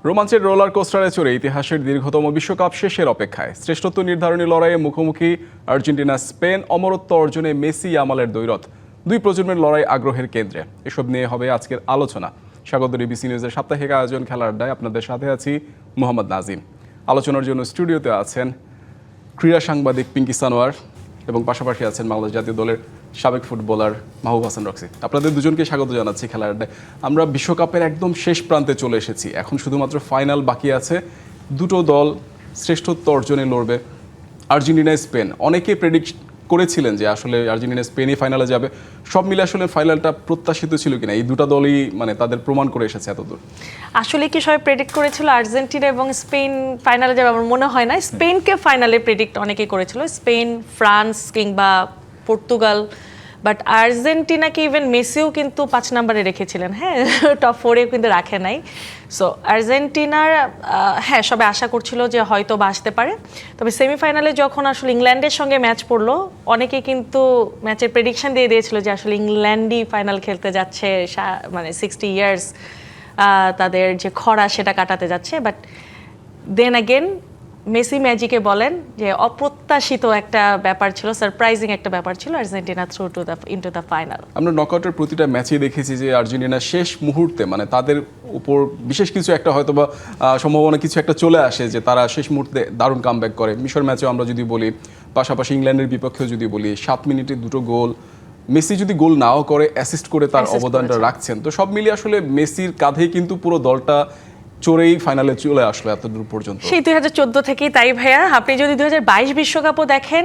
রোমাঞ্চের roller কোস্টারে চড়ে ইতিহাসের দীর্ঘতম বিশ্বকাপ শেষের অপেক্ষায় শ্রেষ্ঠত্ব নির্ধারণী লড়াইয়ে মুখোমুখি আর্জেন্টিনা স্পেন অমরত্ব অর্জনে মেসি ইয়ামালের দ্বৈরথ দুই প্রজন্মের লড়াই আগ্রহের কেন্দ্রে এসব নিয়ে হবে আজকের আলোচনা। স্বাগত ডিবিসি নিউজের সাপ্তাহিক আয়োজন খেলার আড্ডায় আপনাদের সাথে আছি মোহাম্মদ নাজিম। আলোচনার জন্য স্টুডিওতে আছেন ক্রীড়া সাংবাদিক পিঙ্কি সানোয়ার এবং পাশাপাশি আছেন বাংলাদেশ জাতীয় দলের সাবেক ফুটবলার মাহবুব হাসান রক্সি। আপনাদের দুজনকে স্বাগত জানাচ্ছি খেলার আড্ডায়। আমরা বিশ্বকাপের একদম শেষ প্রান্তে চলে এসেছি, এখন শুধুমাত্র ফাইনাল বাকি আছে। দুটো দল শ্রেষ্ঠত্ব অর্জনে লড়বে, আর্জেন্টিনা স্পেন। অনেকে প্রেডিক্ট করেছিলেন যে আসলে আর্জেন্টিনা স্পেনই ফাইনালে যাবে। সব মিলে আসলে ফাইনালটা প্রত্যাশিত ছিল কিনা, এই দুটো দলই মানে তাদের প্রমাণ করে এসেছে এতদূর। আসলে কি সবাই প্রেডিক্ট করেছিল আর্জেন্টিনা এবং স্পেন ফাইনালে যাবে? আমার মনে হয় না। স্পেনকে ফাইনালে প্রেডিক্ট অনেকেই করেছিল, স্পেন, ফ্রান্স কিংবা পর্তুগাল। বাট আর্জেন্টিনাকে ইভেন মেসিও কিন্তু 5 নম্বরে রেখেছিলেন, হ্যাঁ, টপ 4-এও কিন্তু রাখে নাই। সো আর্জেন্টিনার হ্যাঁ সবাই আশা করছিল যে হয়তো বা আসতে পারে। তবে সেমিফাইনালে যখন আসলে ইংল্যান্ডের সঙ্গে ম্যাচ পড়লো, অনেকে কিন্তু ম্যাচের প্রেডিকশন দিয়ে দিয়েছিল যে আসলে ইংল্যান্ডই ফাইনাল খেলতে যাচ্ছে, মানে 60 ইয়ার্স তাদের যে খরা সেটা কাটাতে যাচ্ছে। বাট দেন অ্যাগেন মেসি ম্যাজিকে বলেন যে অপ্রত্যাশিত একটা ব্যাপার ছিল, সারপ্রাইজিং একটা ব্যাপার ছিল, Argentina through into the final. আমরা নকআউটের প্রতিটা ম্যাচেই দেখেছি যে আর্জেন্টিনা শেষ মুহূর্তে মানে তাদের উপর বিশেষ কিছু একটা হয়তো বা সম্ভাবনা কিছু একটা চলে আসে যে তারা শেষ মুহূর্তে দারুণ কামব্যাক করে। মিশর ম্যাচেও আমরা যদি বলি, পাশাপাশি ইংল্যান্ডের বিপক্ষেও যদি বলি, 7 মিনিটে 2টো গোল। মেসি যদি গোল নাও করে অ্যাসিস্ট করে তার অবদানটা রাখছেন। তো সব মিলিয়ে আসলে মেসির কাঁধেই কিন্তু পুরো দলটা চড়েই ফাইনালে চলে আসলো এতদূর পর্যন্ত। সেই 2014 থেকেই তাই ভাইয়া। আপনি যদি 2022 বিশ্বকাপও দেখেন,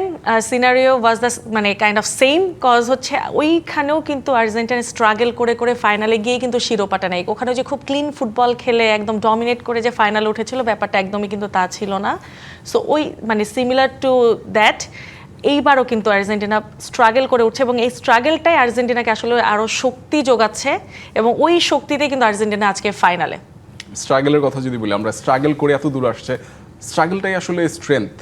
সিনারিও ওয়াজ দ্য মানে কাইন্ড অফ সেম। কজ হচ্ছে ওইখানেও কিন্তু আর্জেন্টিনা স্ট্রাগল করে করে ফাইনালে গিয়ে কিন্তু শিরোপাটা নেয়। ওখানেও যে খুব ক্লিন ফুটবল খেলে একদম ডমিনেট করে যে ফাইনালে উঠেছিল, ব্যাপারটা একদমই কিন্তু তা ছিল না। সো ওই মানে সিমিলার টু দ্যাট এইবারও কিন্তু আর্জেন্টিনা স্ট্রাগল করে উঠছে এবং এই স্ট্রাগলটাই আর্জেন্টিনাকে আসলে আরও শক্তি যোগাচ্ছে এবং ওই শক্তিতে কিন্তু আর্জেন্টিনা আজকে ফাইনালে। স্ট্রাগলের কথা যদি বলি, আমরা স্ট্রাগল করে এত দূর আসছে, স্ট্রাগলটাই আসলে স্ট্রেংথ।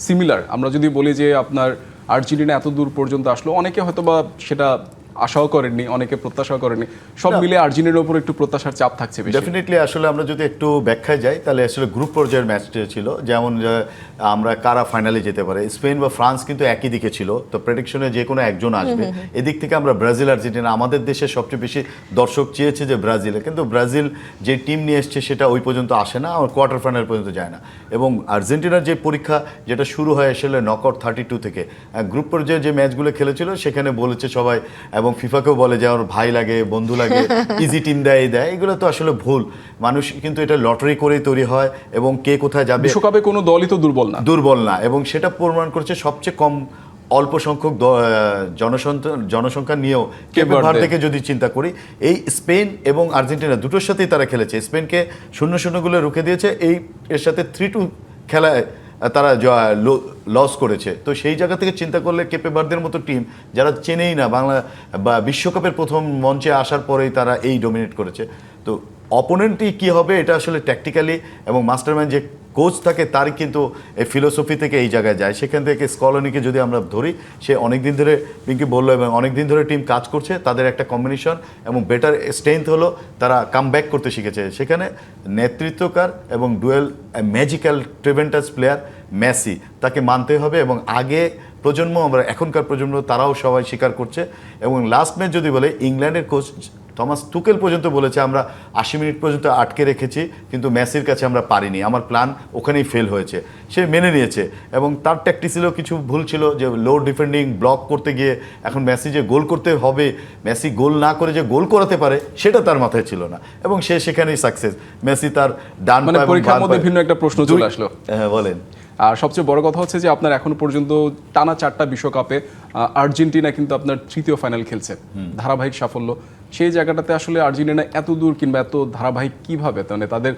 সিমিলার আমরা যদি বলি যে আপনার আর্জেন্টিনা এত দূর পর্যন্ত আসলো, অনেকে হয়তো বা সেটা আশাও করেননি, অনেকে প্রত্যাশাও করেননি। সব মিলে আর্জেন্টিনার উপর একটু প্রত্যাশার চাপ থাকছে বেশি। ডেফিনেটলি আসলে আমরা যদি একটু ব্যাখ্যায় যাই তাহলে আসলে গ্রুপ পর্যায়ের ম্যাচটা ছিল, যেমন আমরা কারা ফাইনালে যেতে পারে। স্পেন বা ফ্রান্স কিন্তু একই দিকে ছিল, তো প্রেডিকশনে যে কোনো একজন আসবে। এদিক থেকে আমরা ব্রাজিল আর্জেন্টিনা, আমাদের দেশে সবচেয়ে বেশি দর্শক চেয়েছে যে ব্রাজিলে, কিন্তু ব্রাজিল যে টিম নিয়ে এসছে সেটা ওই পর্যন্ত আসে না, আর কোয়ার্টার ফাইনাল পর্যন্ত যায় না। এবং আর্জেন্টিনার যে পরীক্ষা যেটা শুরু হয় আসলে নকআউট 32 থেকে, গ্রুপ পর্যায়ে যে ম্যাচগুলো খেলেছিল সেখানে বলেছে সবাই, এবং ফিফাকেও বলে যে আমার ভাই লাগে, বন্ধু লাগে, ইজি টিম দেয় এগুলো তো আসলে ভুল। মানুষ কিন্তু এটা লটারি করেই তৈরি হয় এবং কে কোথায় যাবে। বিশ্বকাপে কোনো দলই তো দুর্বল না, এবং সেটা প্রমাণ করছে সবচেয়ে কম অল্প সংখ্যক জনসংখ্যা নিয়েও কেপ ভার্দেকে যদি চিন্তা করি, এই স্পেন এবং আর্জেন্টিনা দুটোর সাথেই তারা খেলেছে। স্পেনকে 0-0 গোলে রুখে দিয়েছে, এর সাথে 3-2 খেলায় তারা লস করেছে। তো সেই জায়গা থেকে চিন্তা করলে কেপে ভার্দের মতো টিম যারা চেনেই না বাংলা বা বিশ্বকাপের প্রথম মঞ্চে আসার পরেই তারা এই ডমিনেট করেছে। তো অপোনেন্টই কী হবে এটা আসলে ট্যাকটিক্যালি এবং মাস্টারম্যান যে কোচ থাকে তারই কিন্তু এই ফিলোসফি থেকে এই জায়গায় যায়। সেখান থেকে স্কলনিকে যদি আমরা ধরি, সে অনেক দিন ধরে পিঙ্কি বললো এবং অনেক দিন ধরে টিম কাজ করছে, তাদের একটা কম্বিনেশন এবং বেটার স্ট্রেংথ হলো তারা কাম ব্যাক করতে শিখেছে। সেখানে নেতৃত্বকার এবং ডুয়েল ম্যাজিক্যাল ট্রেভেন্টাস প্লেয়ার মেসি, তাকে মানতে হবে। এবং আগে প্রজন্ম, আমরা এখনকার প্রজন্ম, তারাও সবাই স্বীকার করছে। এবং লাস্ট ম্যাচ যদি বলে, ইংল্যান্ডের কোচ থমাস টুকেল পর্যন্ত বলেছে আমরা 80 মিনিট পর্যন্ত আটকে রেখেছি, কিন্তু মেসির কাছে আমরা পারিনি, আমার প্ল্যান ওখানেই ফেল হয়েছে। সে মেনে নিয়েছে এবং তার ট্যাকটিক্সেও কিছু ভুল ছিল, যে লো ডিফেন্ডিং ব্লক করতে গিয়ে এখন মেসি যে গোল করতে হবে, মেসি গোল না করে যে গোল করাতে পারে সেটা তার মাথায় ছিল না, এবং সে সেখানেই সাকসেস। মেসি তার ডান পায়ে পরীক্ষার মধ্যে ভিন্ন একটা প্রশ্ন চলে আসলো। হ্যাঁ বলেন। আর সবচেয়ে বড় কথা হচ্ছে যে আপনার এখন পর্যন্ত টানা 4টা বিশ্বকাপে আর্জেন্টিনা কিন্তু আপনার 3য় ফাইনাল খেলছে, ধারাবাহিক সাফল্য। সেই জায়গাটাতে আসলে আর্জেন্টিনা এত দূর কিংবা এত ধারাবাহিক কিভাবে, মানে তাদের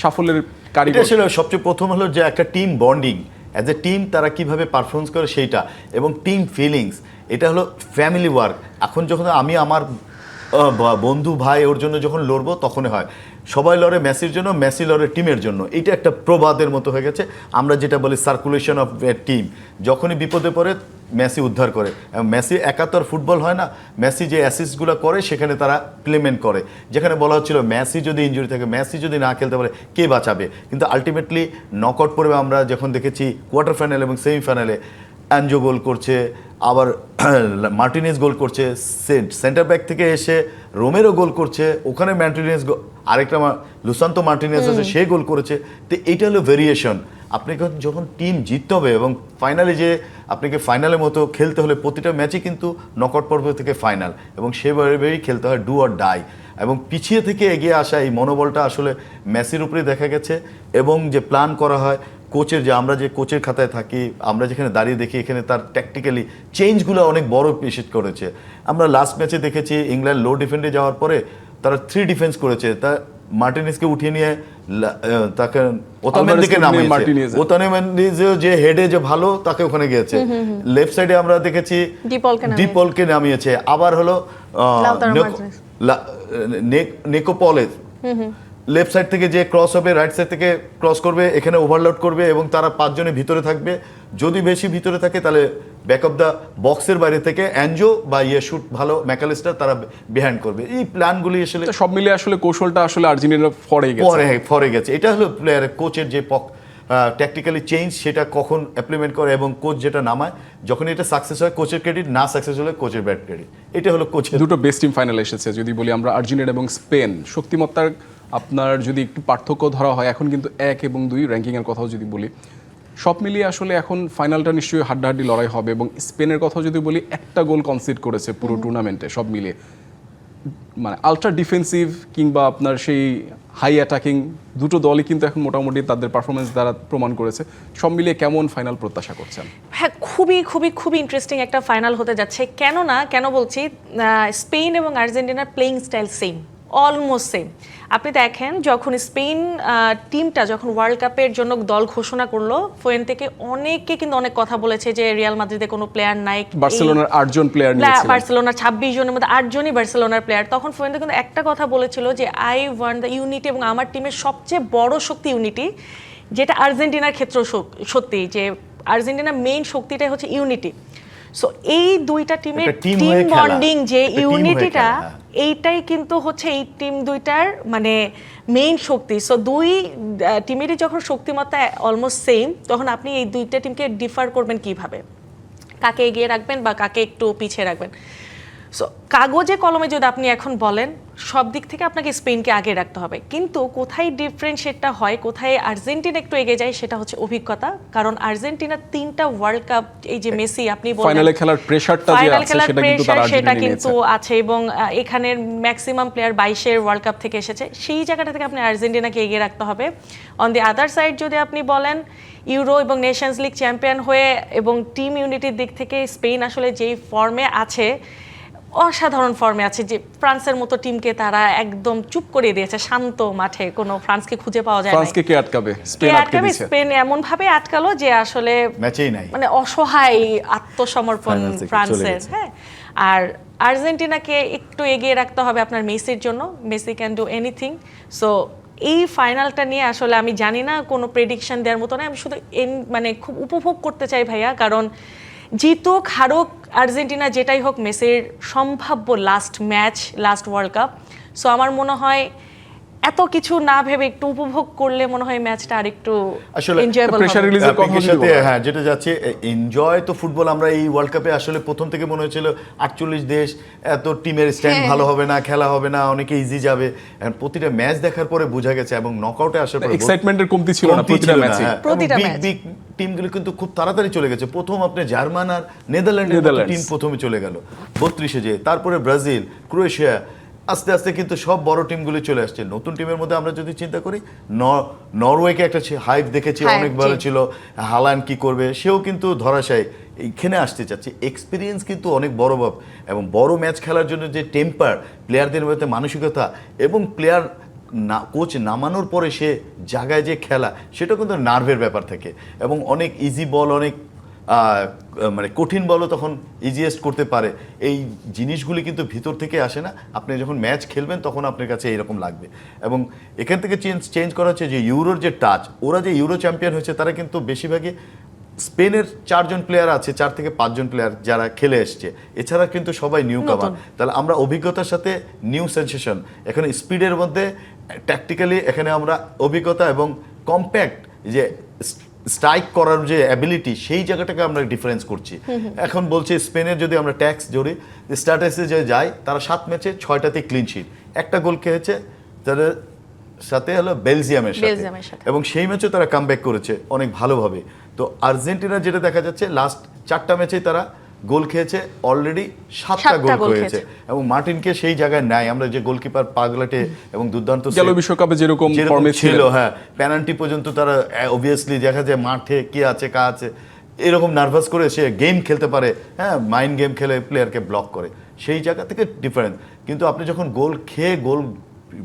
সাফল্যের কারিগর আসলে সবচেয়ে প্রথম হলো যে একটা team bonding, as a team তারা কিভাবে পারফরমেন্স করে সেইটা, এবং টিম ফিলিংস, এটা হলো ফ্যামিলি ওয়ার্ক। এখন যখন আমি আমার বন্ধু ভাই ওর জন্য যখন লড়বো তখনই হয়, সবাই লড়ে মেসির জন্য, মেসি লড়ে টিমের জন্য। এটা একটা প্রবাদের মতো হয়ে গেছে। আমরা যেটা বলি সার্কুলেশন অফ এ টিম, যখনই বিপদে পড়ে মেসি উদ্ধার করে এবং মেসি একা তো আর ফুটবল হয় না, মেসি যে অ্যাসিস্টগুলো করে সেখানে তারা প্লেমেন্ট করে, যেখানে বলা হচ্ছিল মেসি যদি ইনজুরি থাকে, মেসি যদি না খেলতে পারে কে বাঁচাবে, কিন্তু আলটিমেটলি নকআউট পর্বে আমরা যখন দেখেছি কোয়ার্টার ফাইনাল এবং সেমিফাইনালে অ্যানজো গোল করছে, আবার মার্টিনেজ গোল করছে, সেন্টার ব্যাক থেকে এসে রোমেরো গোল করছে, ওখানে মার্টিনেজ আরেকটা লুসান্তো মার্টিনেজ আছে সে গোল করেছে। তো এইটা হলো ভেরিয়েশন। আপনাকে যখন টিম জিততে হবে এবং ফাইনালে যে আপনাকে ফাইনালের মতো খেলতে হলে, প্রতিটা ম্যাচই কিন্তু নকআউট পর্ব থেকে ফাইনাল, এবং সেভাবেই খেলতে হয়, ডু অর ডাই। এবং পিছিয়ে থেকে এগিয়ে আসা এই মনোবলটা আসলে মেসির উপরেই দেখা গেছে। এবং যে প্ল্যান করা হয় কোচের, যে আমরা যে কোচের খাতায় থাকি, আমরা যেখানে দাঁড়িয়ে দেখি, এখানে তার ট্যাকটিক্যালি চেঞ্জগুলো অনেক বড় বিশেষ করেছে। আমরা লাস্ট ম্যাচে দেখেছি ইংল্যান্ড লো ডিফেন্ডে যাওয়ার পরে তারা 3 ডিফেন্স করেছে, তা মার্টিনেজকে উঠিয়ে নিয়ে তাকে ওতামেন্দিকে নামিয়েছে। ওতামেন্দিজও যে হেডে যে ভালো, তাকে ওখানে গিয়েছে। লেফট সাইডে আমরা দেখেছি ডিপলকে নামিয়েছে। আবার হলো নেকোপলেস লেফট সাইড থেকে যে ক্রস হবে, রাইট সাইড থেকে ক্রস করবে, এখানে ওভারলোড করবে এবং তারা 5 জনে ভিতরে থাকবে। যদি বেশি ভিতরে থাকে তাহলে ব্যাক অফ দ্য বক্সের বাইরে থেকে অ্যানজো বা শুট ভালো ম্যাকালিস্টার তারা বিহাইন্ড করবে। এই প্ল্যানগুলি আসলে সব মিলিয়ে আসলে কৌশলটা আসলে আর্জেন্টিনা ফরে গেছে। এটা হলো প্লেয়ারের কোচের যে ট্যাকটিক্যালি চেঞ্জ, সেটা কখন ইমপ্লিমেন্ট করে এবং কোচ যেটা নামায়, যখন এটা সাকসেস হয় কোচের ক্রেডিট, না সাকসেস হলে কোচের ব্যাড ক্রেডিট। এটা হলো কোচের। দুটো বেস্ট টিম ফাইনাল এসেছে। যদি বলি আমরা আর্জেন্টিনা এবং স্পেন, শক্তিমত্তার আপনার যদি একটু পার্থক্য ধরা হয়, এখন কিন্তু 1 এবং 2 র্যাঙ্কিংয়ের কথাও যদি বলি, সব মিলিয়ে আসলে এখন ফাইনালটা নিশ্চয়ই হাড্ডাহাড্ডি লড়াই হবে। এবং স্পেনের কথাও যদি বলি, একটা গোল কনসিড করেছে পুরো টুর্নামেন্টে। সব মিলিয়ে মানে আলট্রা ডিফেন্সিভ কিংবা আপনার সেই হাই অ্যাটাকিং দুটো দলই কিন্তু এখন মোটামুটি তাদের পারফরমেন্স দ্বারা প্রমাণ করেছে। সব মিলিয়ে কেমন ফাইনাল প্রত্যাশা করছেন? হ্যাঁ, খুবই খুবই খুবই ইন্টারেস্টিং একটা ফাইনাল হতে যাচ্ছে। কেন বলছি, স্পেন এবং আর্জেন্টিনার playing style same, almost same. আপনি দেখেন যখন স্পেন টিমটা যখন ওয়ার্ল্ড কাপের জন্য দল ঘোষণা করলো, ফোয়েন থেকে অনেকে কিন্তু অনেক কথা বলেছে যে রিয়াল মাদ্রিদে কোনো প্লেয়ার নাই, বার্সেলোনার 8 জন প্লেয়ার নিয়েছিল, বার্সেলোনার 26 জনের মধ্যে 8 জনই বার্সেলোনার প্লেয়ার। তখন ফোয়েন কিন্তু একটা কথা বলেছিল যে আই ওয়ান্ট দ্য ইউনিটি, এবং আমার টিমের সবচেয়ে বড় শক্তি ইউনিটি, যেটা আর্জেন্টিনার ক্ষেত্রে সত্যি, যে আর্জেন্টিনার মেইন শক্তিটাই হচ্ছে ইউনিটি। সো এই দুইটা টিমের টিম বন্ডিং যে ইউনিটিটা, এইটাই কিন্তু হচ্ছে এই টিম দুইটার মানে মেইন শক্তি। সো দুই টিমেরই যখন শক্তিমত্তা অলমোস্ট সেম, তখন আপনি এই দুইটা টিমকে ডিফার করবেন কিভাবে, কাকে এগিয়ে রাখবেন বা কাকে একটু পিছিয়ে রাখবেন। সো কাগজে কলমে যদি আপনি এখন বলেন, সব দিক থেকে আপনাকে স্পেনকে আগে রাখতে হবে। কিন্তু কোথায় ডিফারেন্সিয়েটটা হয়, কোথায় আর্জেন্টিনা একটু এগিয়ে যায়, সেটা হচ্ছে অভিজ্ঞতা। কারণ আর্জেন্টিনার 3টা ওয়ার্ল্ড কাপ, এই যে মেসি আপনি বলেন ফাইনালে খেলার প্রেসারটা যে আছে সেটা কিন্তু তার সেটা কিন্তু আছে, এবং এখানের ম্যাক্সিমাম প্লেয়ার 22-এর ওয়ার্ল্ড কাপ থেকে এসেছে। সেই জায়গাটা থেকে আপনি আর্জেন্টিনাকে এগিয়ে রাখতে হবে। অন দি আদার সাইড যদি আপনি বলেন, ইউরো এবং নেশনস লিগ চ্যাম্পিয়ন হয়ে এবং টিম ইউনিটির দিক থেকে স্পেন আসলে যেই ফর্মে আছে, অসাধারণ ফর্মে আছে, যে ফ্রান্সের মতো টিমকে তারা একদম চুপ করে দিয়েছে শান্ত মাঠে, কোনো ফ্রান্সকে খুঁজে পাওয়া যায় না। ফ্রান্সকে কে আটকাবে? স্পেন আটকে দিয়েছে। স্পেন এমন ভাবে আটকালো যে আসলে ম্যাচেই নাই, মানে অসহায় আত্মসমর্পণ ফ্রান্সের। হ্যাঁ, আর আর্জেন্টিনাকে একটু এগিয়ে রাখতে হবে আপনার মেসির জন্য। Messi can do anything. So এই ফাইনালটা নিয়ে আসলে আমি জানি না, কোনো প্রেডিকশন দেওয়ার মতো না। আমি শুধু মানে খুব উপভোগ করতে চাই ভাইয়া, কারণ জিতুক হারুক আর্জেন্টিনা, যেটাই হোক মেসির সম্ভাব্য last match, last world cup. So আমার মনে হয় এত কিছু না ভেবে একটু উপভোগ করলে মনে হয় ম্যাচটা আরেকটু এনজয়েবল হবে। হ্যাঁ, যেটা যাচ্ছে এনজয় তো ফুটবল। আমরা এই ওয়ার্ল্ড কাপে আসলে প্রথম থেকে মনে হয়েছিল 48 দেশ, এত টিমের স্ট্যান্ড ভালো হবে না, খেলা হবে না, অনেকে ইজি যাবে। এখন প্রতিটা ম্যাচ দেখার পরে বোঝা গেছে, এবং নকআউটে আসার পরে এক্সাইটমেন্টের কমতি ছিল না প্রতিটা ম্যাচে। বিগ টিমগুলো কিন্তু খুব তাড়াতাড়ি চলে গেছে। প্রথম আপনি জার্মান আর নেদারল্যান্ডের টিম প্রথমে চলে গেল 32-এ যে, তারপরে ব্রাজিল, ক্রোয়েশিয়া, আস্তে আস্তে কিন্তু সব বড় টিমগুলি চলে আসছে। নতুন টিমের মধ্যে আমরা যদি চিন্তা করি, নরওয়েকে একটা হাইপ দেখেছি, অনেক ভালো ছিল। হালান্ড কি করবে, সেও কিন্তু ধরাশায়ী এইখানে আসতে চাচ্ছে। এক্সপিরিয়েন্স কিন্তু অনেক বড় ভাব, এবং বড় ম্যাচ খেলার জন্য যে টেম্পার, প্লেয়ারদের মধ্যে মানসিকতা, এবং প্লেয়ার না কোচ নামানোর পরে সে জায়গায় যে খেলা, সেটা কিন্তু নার্ভের ব্যাপার থাকে। এবং অনেক ইজি বল, অনেক মানে কঠিন বলও তখন ইজিয়েস্ট করতে পারে। এই জিনিসগুলি কিন্তু ভিতর থেকে আসে না। আপনি যখন ম্যাচ খেলবেন তখন আপনার কাছে এইরকম লাগবে। এবং এখান থেকে চেঞ্জ করা হচ্ছে যে ইউরোর যে টাচ, ওরা যে ইউরো চ্যাম্পিয়ন হয়েছে তারা কিন্তু বেশিরভাগই স্পেনের 4 জন প্লেয়ার আছে, 4 থেকে 5 জন প্লেয়ার যারা খেলে এসছে, এছাড়া কিন্তু সবাই নিউ কামার। তাহলে আমরা অভিজ্ঞতার সাথে নিউ সেনসেশন, এখানে স্পিডের মধ্যে ট্যাকটিক্যালি এখানে আমরা অভিজ্ঞতা এবং কম্প্যাক্ট যে স্ট্রাইক করার যে অ্যাবিলিটি, সেই জায়গাটাকে আমরা ডিফারেন্স করছি। এখন বলছি স্পেনের যদি আমরা ট্যাক্স ধরি, স্ট্যাটাসে যে যায় তারা 7 ম্যাচে 6টাতে ক্লিন শিট, একটা গোল খেয়েছে তাদের সাথে হলো বেলজিয়ামের সাথে, এবং সেই ম্যাচে তারা কামব্যাক করেছে অনেক ভালোভাবে। তো আর্জেন্টিনা যেটা দেখা যাচ্ছে লাস্ট 4টা ম্যাচেই তারা গোল খেয়েছে, অলরেডি 7টা গোল হয়েছে, এবং মার্টিনকে সেই জায়গায় নাই। আমরা যে গোলকিপার পাগলাটে এবং দুর্দান্ত গেল বিশ্বকাপে যেরকম ফর্মে ছিল, হ্যাঁ, পেনাল্টি পর্যন্ত তারা অবভিয়াসলি দেখা যায় মাঠে কি আছে কা আছে এরকম নার্ভাস করে সে গেম খেলতে পারে, হ্যাঁ, মাইন্ড গেম খেলে প্লেয়ারকে ব্লক করে, সেই জায়গা থেকে ডিফারেন্স। কিন্তু আপনি যখন গোল খেয়ে গোল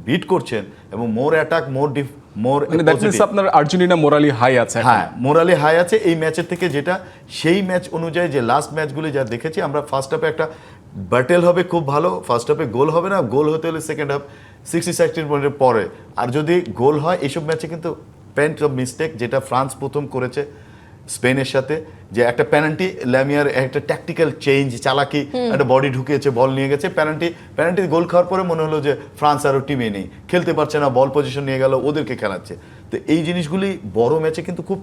বিট করছেন এবং মোর অ্যাটাক মোর মানে দ্যাট মিন্স আপনার আর্জেন্টিনা মোরালি হাই আছে। হ্যাঁ, মোরালি হাই আছে এই ম্যাচের থেকে, যেটা সেই ম্যাচ অনুযায়ী যে লাস্ট ম্যাচগুলি যা দেখেছি আমরা, ফার্স্ট হাফে একটা ব্যাটেল হবে খুব ভালো, ফার্স্ট হাফে গোল হবে না, গোল হতে হলে সেকেন্ড হাফ 60 মিনিটের পরে, আর যদি গোল হয় এইসব ম্যাচে কিন্তু পেন্ট অফ মিস্টেক, যেটা ফ্রান্স প্রথম করেছে স্পেনের সাথে, যে একটা পেনাল্টি, ল্যামিয়ার একটা ট্যাকটিক্যাল চেঞ্জ, চালাকি, একটা বডি ঢুকিয়েছে, বল নিয়ে গেছে, পেনাল্টি গোল খাওয়ার পরে মনে হলো যে ফ্রান্স আরও টিমে নেই, খেলতে পারছে না, বল পজিশন নিয়ে গেল, ওদেরকে খেলাচ্ছে। তো এই জিনিসগুলি বড় ম্যাচে কিন্তু খুব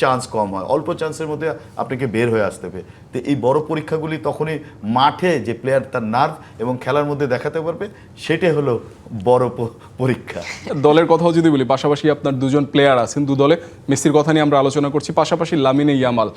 চান্স কম হয়, অল্প চান্সের মধ্যে আপনাকে বের হয়ে আসতে হবে। তো এই বড় পরীক্ষাগুলি তখনই মাঠে যে প্লেয়ার তার নার্ভ এবং খেলার মধ্যে দেখাতে পারবে, সেটাই হলো বড় পরীক্ষা। দলের কথাও যদি বলি, পাশাপাশি আপনার দুজন প্লেয়ার আছেন দু দলে, মেসির কথা নিয়ে আমরা আলোচনা করছি, পাশাপাশি লামিনে ইয়ামাল,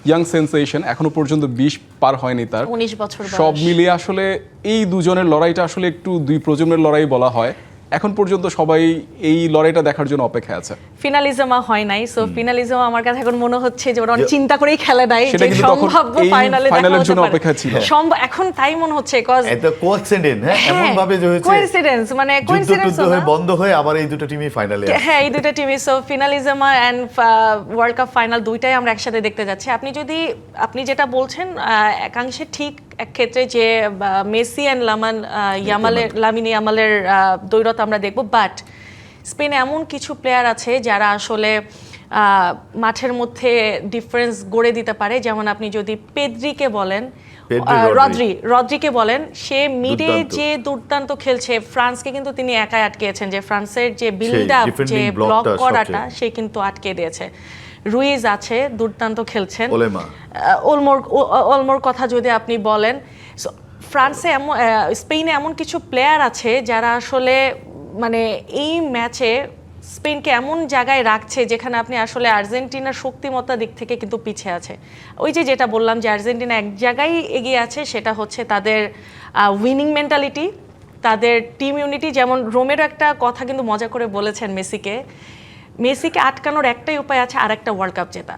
ইয়াং সেন্সেশন, এখনো পর্যন্ত 20 পার হয়নি তার, 19 বছর বয়স। সব মিলিয়ে আসলে এই দুজনের লড়াইটা আসলে একটু দুই প্রজন্মের লড়াই বলা হয়। এখন পর্যন্ত সবাই এই লড়াইটা দেখার জন্য অপেক্ষায় আছে। ফিনালিজম হয় নাই, সো ফিনালিজম আমার কাছে এখন মনে হচ্ছে যে ওরা অনেক চিন্তা করেই খেলে নাই সেটা যে কিন্তু তখন সম্ভাব্য এই ফাইনালে ফাইনালের দেখা জন্য হতে অপেক্ষা পারে। ছিল। এখন তাই মনে হচ্ছে, কজ এটা কোইন্সিডেন্স, হ্যাঁ, এমন ভাবে যে হয়েছে কোইন্সিডেন্স, মানে কোইন্সিডেন্স হয়ে বন্ধ হয়ে আবার এই দুটো টিমই ফাইনালে আছে। হ্যাঁ, এই দুটো টিমই, so Finalissima and world cup final দুইটাই আমরা একসাথে দেখতে যাচ্ছি। আপনি যেটা বলছেন একাংশে ঠিক, এক ক্ষেত্রে যে মেসি এন্ড লামিনে ইয়ামালের দ্বৈরথ আমরা দেখব, বাট স্পেনে এমন কিছু প্লেয়ার আছে যারা আসলে মাঠের মধ্যে ডিফারেন্স গড়ে দিতে পারে। যেমন আপনি যদি পেদ্রিকে বলেন, রদ্রিকে বলেন, সে মিডে যে দুর্দান্ত খেলছে, ফ্রান্সকে কিন্তু তিনি একাই আটকেছেন, যে ফ্রান্সের যে বিল্ড আপ, যে ব্লক করাটা, সে কিন্তু আটকে দিয়েছে। রুইজ আছে, দুর্দান্ত খেলছেন। ওলমোর কথা যদি আপনি বলেন, স্পেনে এমন কিছু প্লেয়ার আছে যারা আসলে মানে এই ম্যাচে স্পেনকে এমন জায়গায় রাখছে যেখানে আপনি আসলে আর্জেন্টিনার শক্তিমত্তা দিক থেকে কিন্তু পিছিয়ে আছে। ওই যেটা বললাম যে আর্জেন্টিনা এক জায়গায় এগিয়ে আছে, সেটা হচ্ছে তাদের উইনিং মেন্টালিটি, তাদের টিম ইউনিটি। যেমন রোমেরো একটা কথা কিন্তু মজা করে বলেছেন মেসিকে আটকানোর একটাই উপায় আছে, আর একটা ওয়ার্ল্ড কাপ জেতা।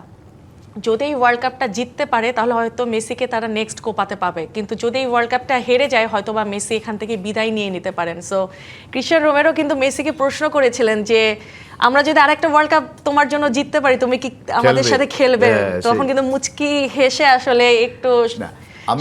যদি এই ওয়ার্ল্ড কাপটা জিততে পারে তাহলে হয়তো মেসিকে তারা নেক্সট কোপাতে পাবে, কিন্তু যদি এই ওয়ার্ল্ড কাপটা হেরে যায় হয়তো বা মেসি এখান থেকে বিদায় নিয়ে নিতে পারেন। সো ক্রিশ্চিয়ানো রোমেরো কিন্তু মেসিকে প্রশ্ন করেছিলেন যে আমরা যদি আরেকটা ওয়ার্ল্ড কাপ তোমার জন্য জিততে পারি, তুমি কি আমাদের সাথে খেলবে? তখন কিন্তু মুচকি হেসে আসলে একটু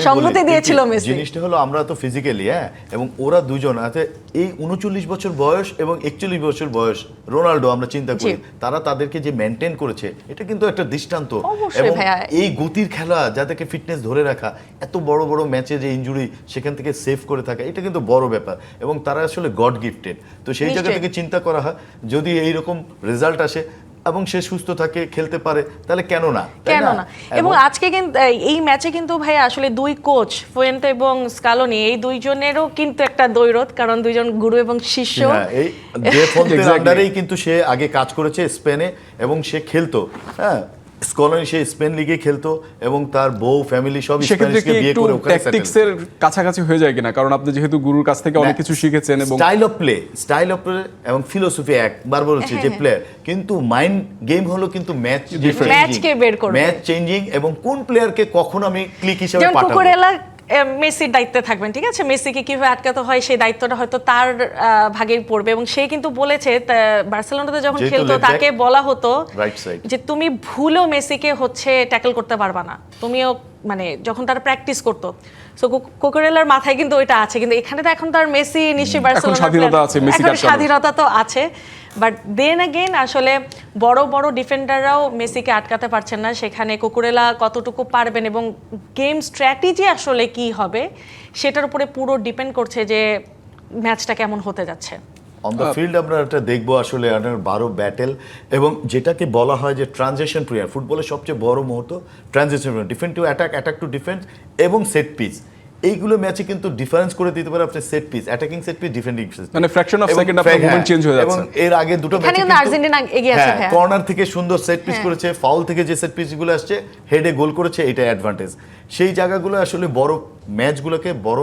সম্মতি দিয়েছিল মেসি। জিনিসটা হলো আমরা তো ফিজিক্যালি, হ্যাঁ, এবং ওরা দুজন আছে, এই 39 বছর বয়স এবং 41 বছর বয়স রোনাল্ডো, আমরা চিন্তা করি তারা তাদেরকে যে মেনটেন করেছে, এটা কিন্তু একটা দৃষ্টান্ত। এবং এই গতির খেলা, যাদেরকে ফিটনেস ধরে রাখা, এত বড় বড় ম্যাচে যে ইনজুরি সেখান থেকে সেভ করে থাকা, এটা কিন্তু বড় ব্যাপার, এবং তারা আসলে গড গিফটেড। তো সেই জায়গা থেকে চিন্তা করা হয়, যদি এইরকম রেজাল্ট আসে এবং সে সুস্থ থাকে, খেলতে পারে, তাহলে কেন না। এবং আজকে কিন্তু এই ম্যাচে কিন্তু ভাই আসলে দুই কোচ ফুয়েন্তে এবং স্কালোনি, এই দুইজনেরও কিন্তু একটা দ্বৈরথ, কারণ দুইজন গুরু এবং শিষ্য। এই যে ফোন্তের আন্ডারেই কিন্তু সে আগে কাজ করেছে স্পেনে, এবং সে খেলতো, হ্যাঁ, স্কলানি, সে স্পেন লিগে খেলতো, এবং তার বউ ফ্যামিলি সব স্প্যানিশকে বিয়ে করে ওখানে সেটেল। ট্যাকটিক্সের কাছাকাছি হয়ে যায় কিনা, কারণ আপনি যেহেতু গুরুর কাছ থেকে অনেক কিছু শিখেছেন, এবং স্টাইল অফ প্লে এবং ফিলোসফি একবার বলছি যে প্লেয়ার, কিন্তু মাইন্ড গেম হলো কিন্তু ম্যাচকে বের করবে, ম্যাচ চেঞ্জিং, এবং কোন প্লেয়ারকে কখন আমি ক্লিক হিসেবে পাঠাবো। মেসির দায়িত্বে থাকবেন, ঠিক আছে, মেসিকে কিভাবে আটকাতে হয় সেই দায়িত্বটা হয়তো তার ভাগে পড়বে। এবং সে কিন্তু বলেছে বার্সেলোনাতে যখন খেলতো তাকে বলা হতো যে তুমি ভুলেও মেসিকে হচ্ছে ট্যাকল করতে পারবা না, তুমিও মানে যখন তারা প্র্যাকটিস করতো, সো কোকোরেলার মাথায় কিন্তু ওইটা আছে, কিন্তু এখানে তো এখন তার মেসি নিশ্চয়ই বার্সেলোনার স্বাধীনতা আছে, মেসিকে এখন আটকানোর। স্বাধীনতা তো আছে, বাট দেন अगेन আসলে বড় বড় ডিফেন্ডাররাও মেসিকে আটকাতে পারছেন না, সেখানে কোকোরেলা কতটুকু পারবেন এবং গেম স্ট্র্যাটেজি আসলে কি হবে সেটার উপরে পুরো ডিপেন্ড করছে যে ম্যাচটা কেমন হতে যাচ্ছে। অন দ্য ফিল্ড আমরা এটা দেখবো আসলে 12 ব্যাটেল, এবং যেটাকে বলা হয় যে ট্রানজিশন পিরিয়ড, ফুটবলের সবচেয়ে বড় মুহূর্ত transition period, defence to attack, attack to defence এবং সেট পিস। এইগুলো ম্যাচে কিন্তু ডিফারেন্স করে দিতে পারে আপনার set piece, attacking set piece, defending set piece, মানে fraction of second আপনার movement change হয়ে এবং যাচ্ছে। এর আগে দুটো এখানে ম্যাচে কিন্তু আর্জেন্টিনা এগিয়ে আছে ভাইয়া। কর্নার থেকে সুন্দর সেট পিস করেছে, ফাউল থেকে যে সেট পিসগুলো আসছে হেডে গোল করেছে, এটা অ্যাডভান্টেজ। সেই জায়গাগুলো আসলে বড়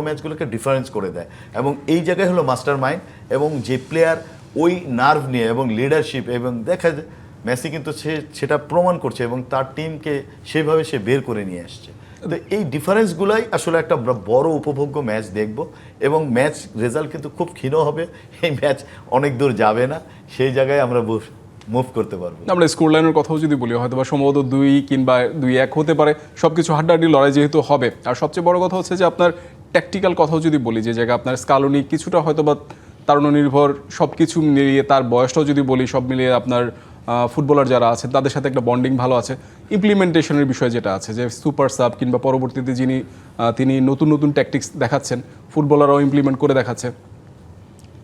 ম্যাচগুলোকে ডিফারেন্স করে দেয়, এবং এই জায়গায় হলো মাস্টার মাইন্ড এবং যে প্লেয়ার ওই নার্ভ নিয়ে এবং লিডারশিপ, এবং দেখা যায় মেসি কিন্তু সেটা প্রমাণ করছে এবং তার টিমকে সেভাবে সে বের করে নিয়ে আসছে। তো এই ডিফারেন্সগুলাই আসলে একটা বড় উপভোগ্য ম্যাচ দেখব, এবং ম্যাচ রেজাল্ট কিন্তু খুব ক্ষীণ হবে, এই ম্যাচ অনেক দূর যাবে না, সেই জায়গায় আমরা মুভ করতে পারবো। আমরা স্কোর লাইনের কথাও যদি বলি, হয়তো বা সম্ভবত 2 কিংবা 2-1 হতে পারে, সবকিছু হাড্ডাহাড্ডি লড়াই যেহেতু হবে। আর সবচেয়ে বড় কথা হচ্ছে যে আপনার ট্যাকটিক্যাল কথাও যদি বলি, যে জায়গায় আপনার স্কালোনি কিছুটা হয়তো বা তারুণ্যনির্ভর সব কিছু মিলিয়ে, তার বয়সটাও যদি বলি, সব মিলিয়ে আপনার ফুটবলার যারা আছে তাদের সাথে একটা বন্ডিং ভালো আছে। ইমপ্লিমেন্টেশনের বিষয় যেটা আছে, যে সুপার সাব কিংবা পরবর্তীতে তিনি নতুন নতুন ট্যাকটিক্স দেখাচ্ছেন, ফুটবলাররাও ইমপ্লিমেন্ট করে দেখাচ্ছে।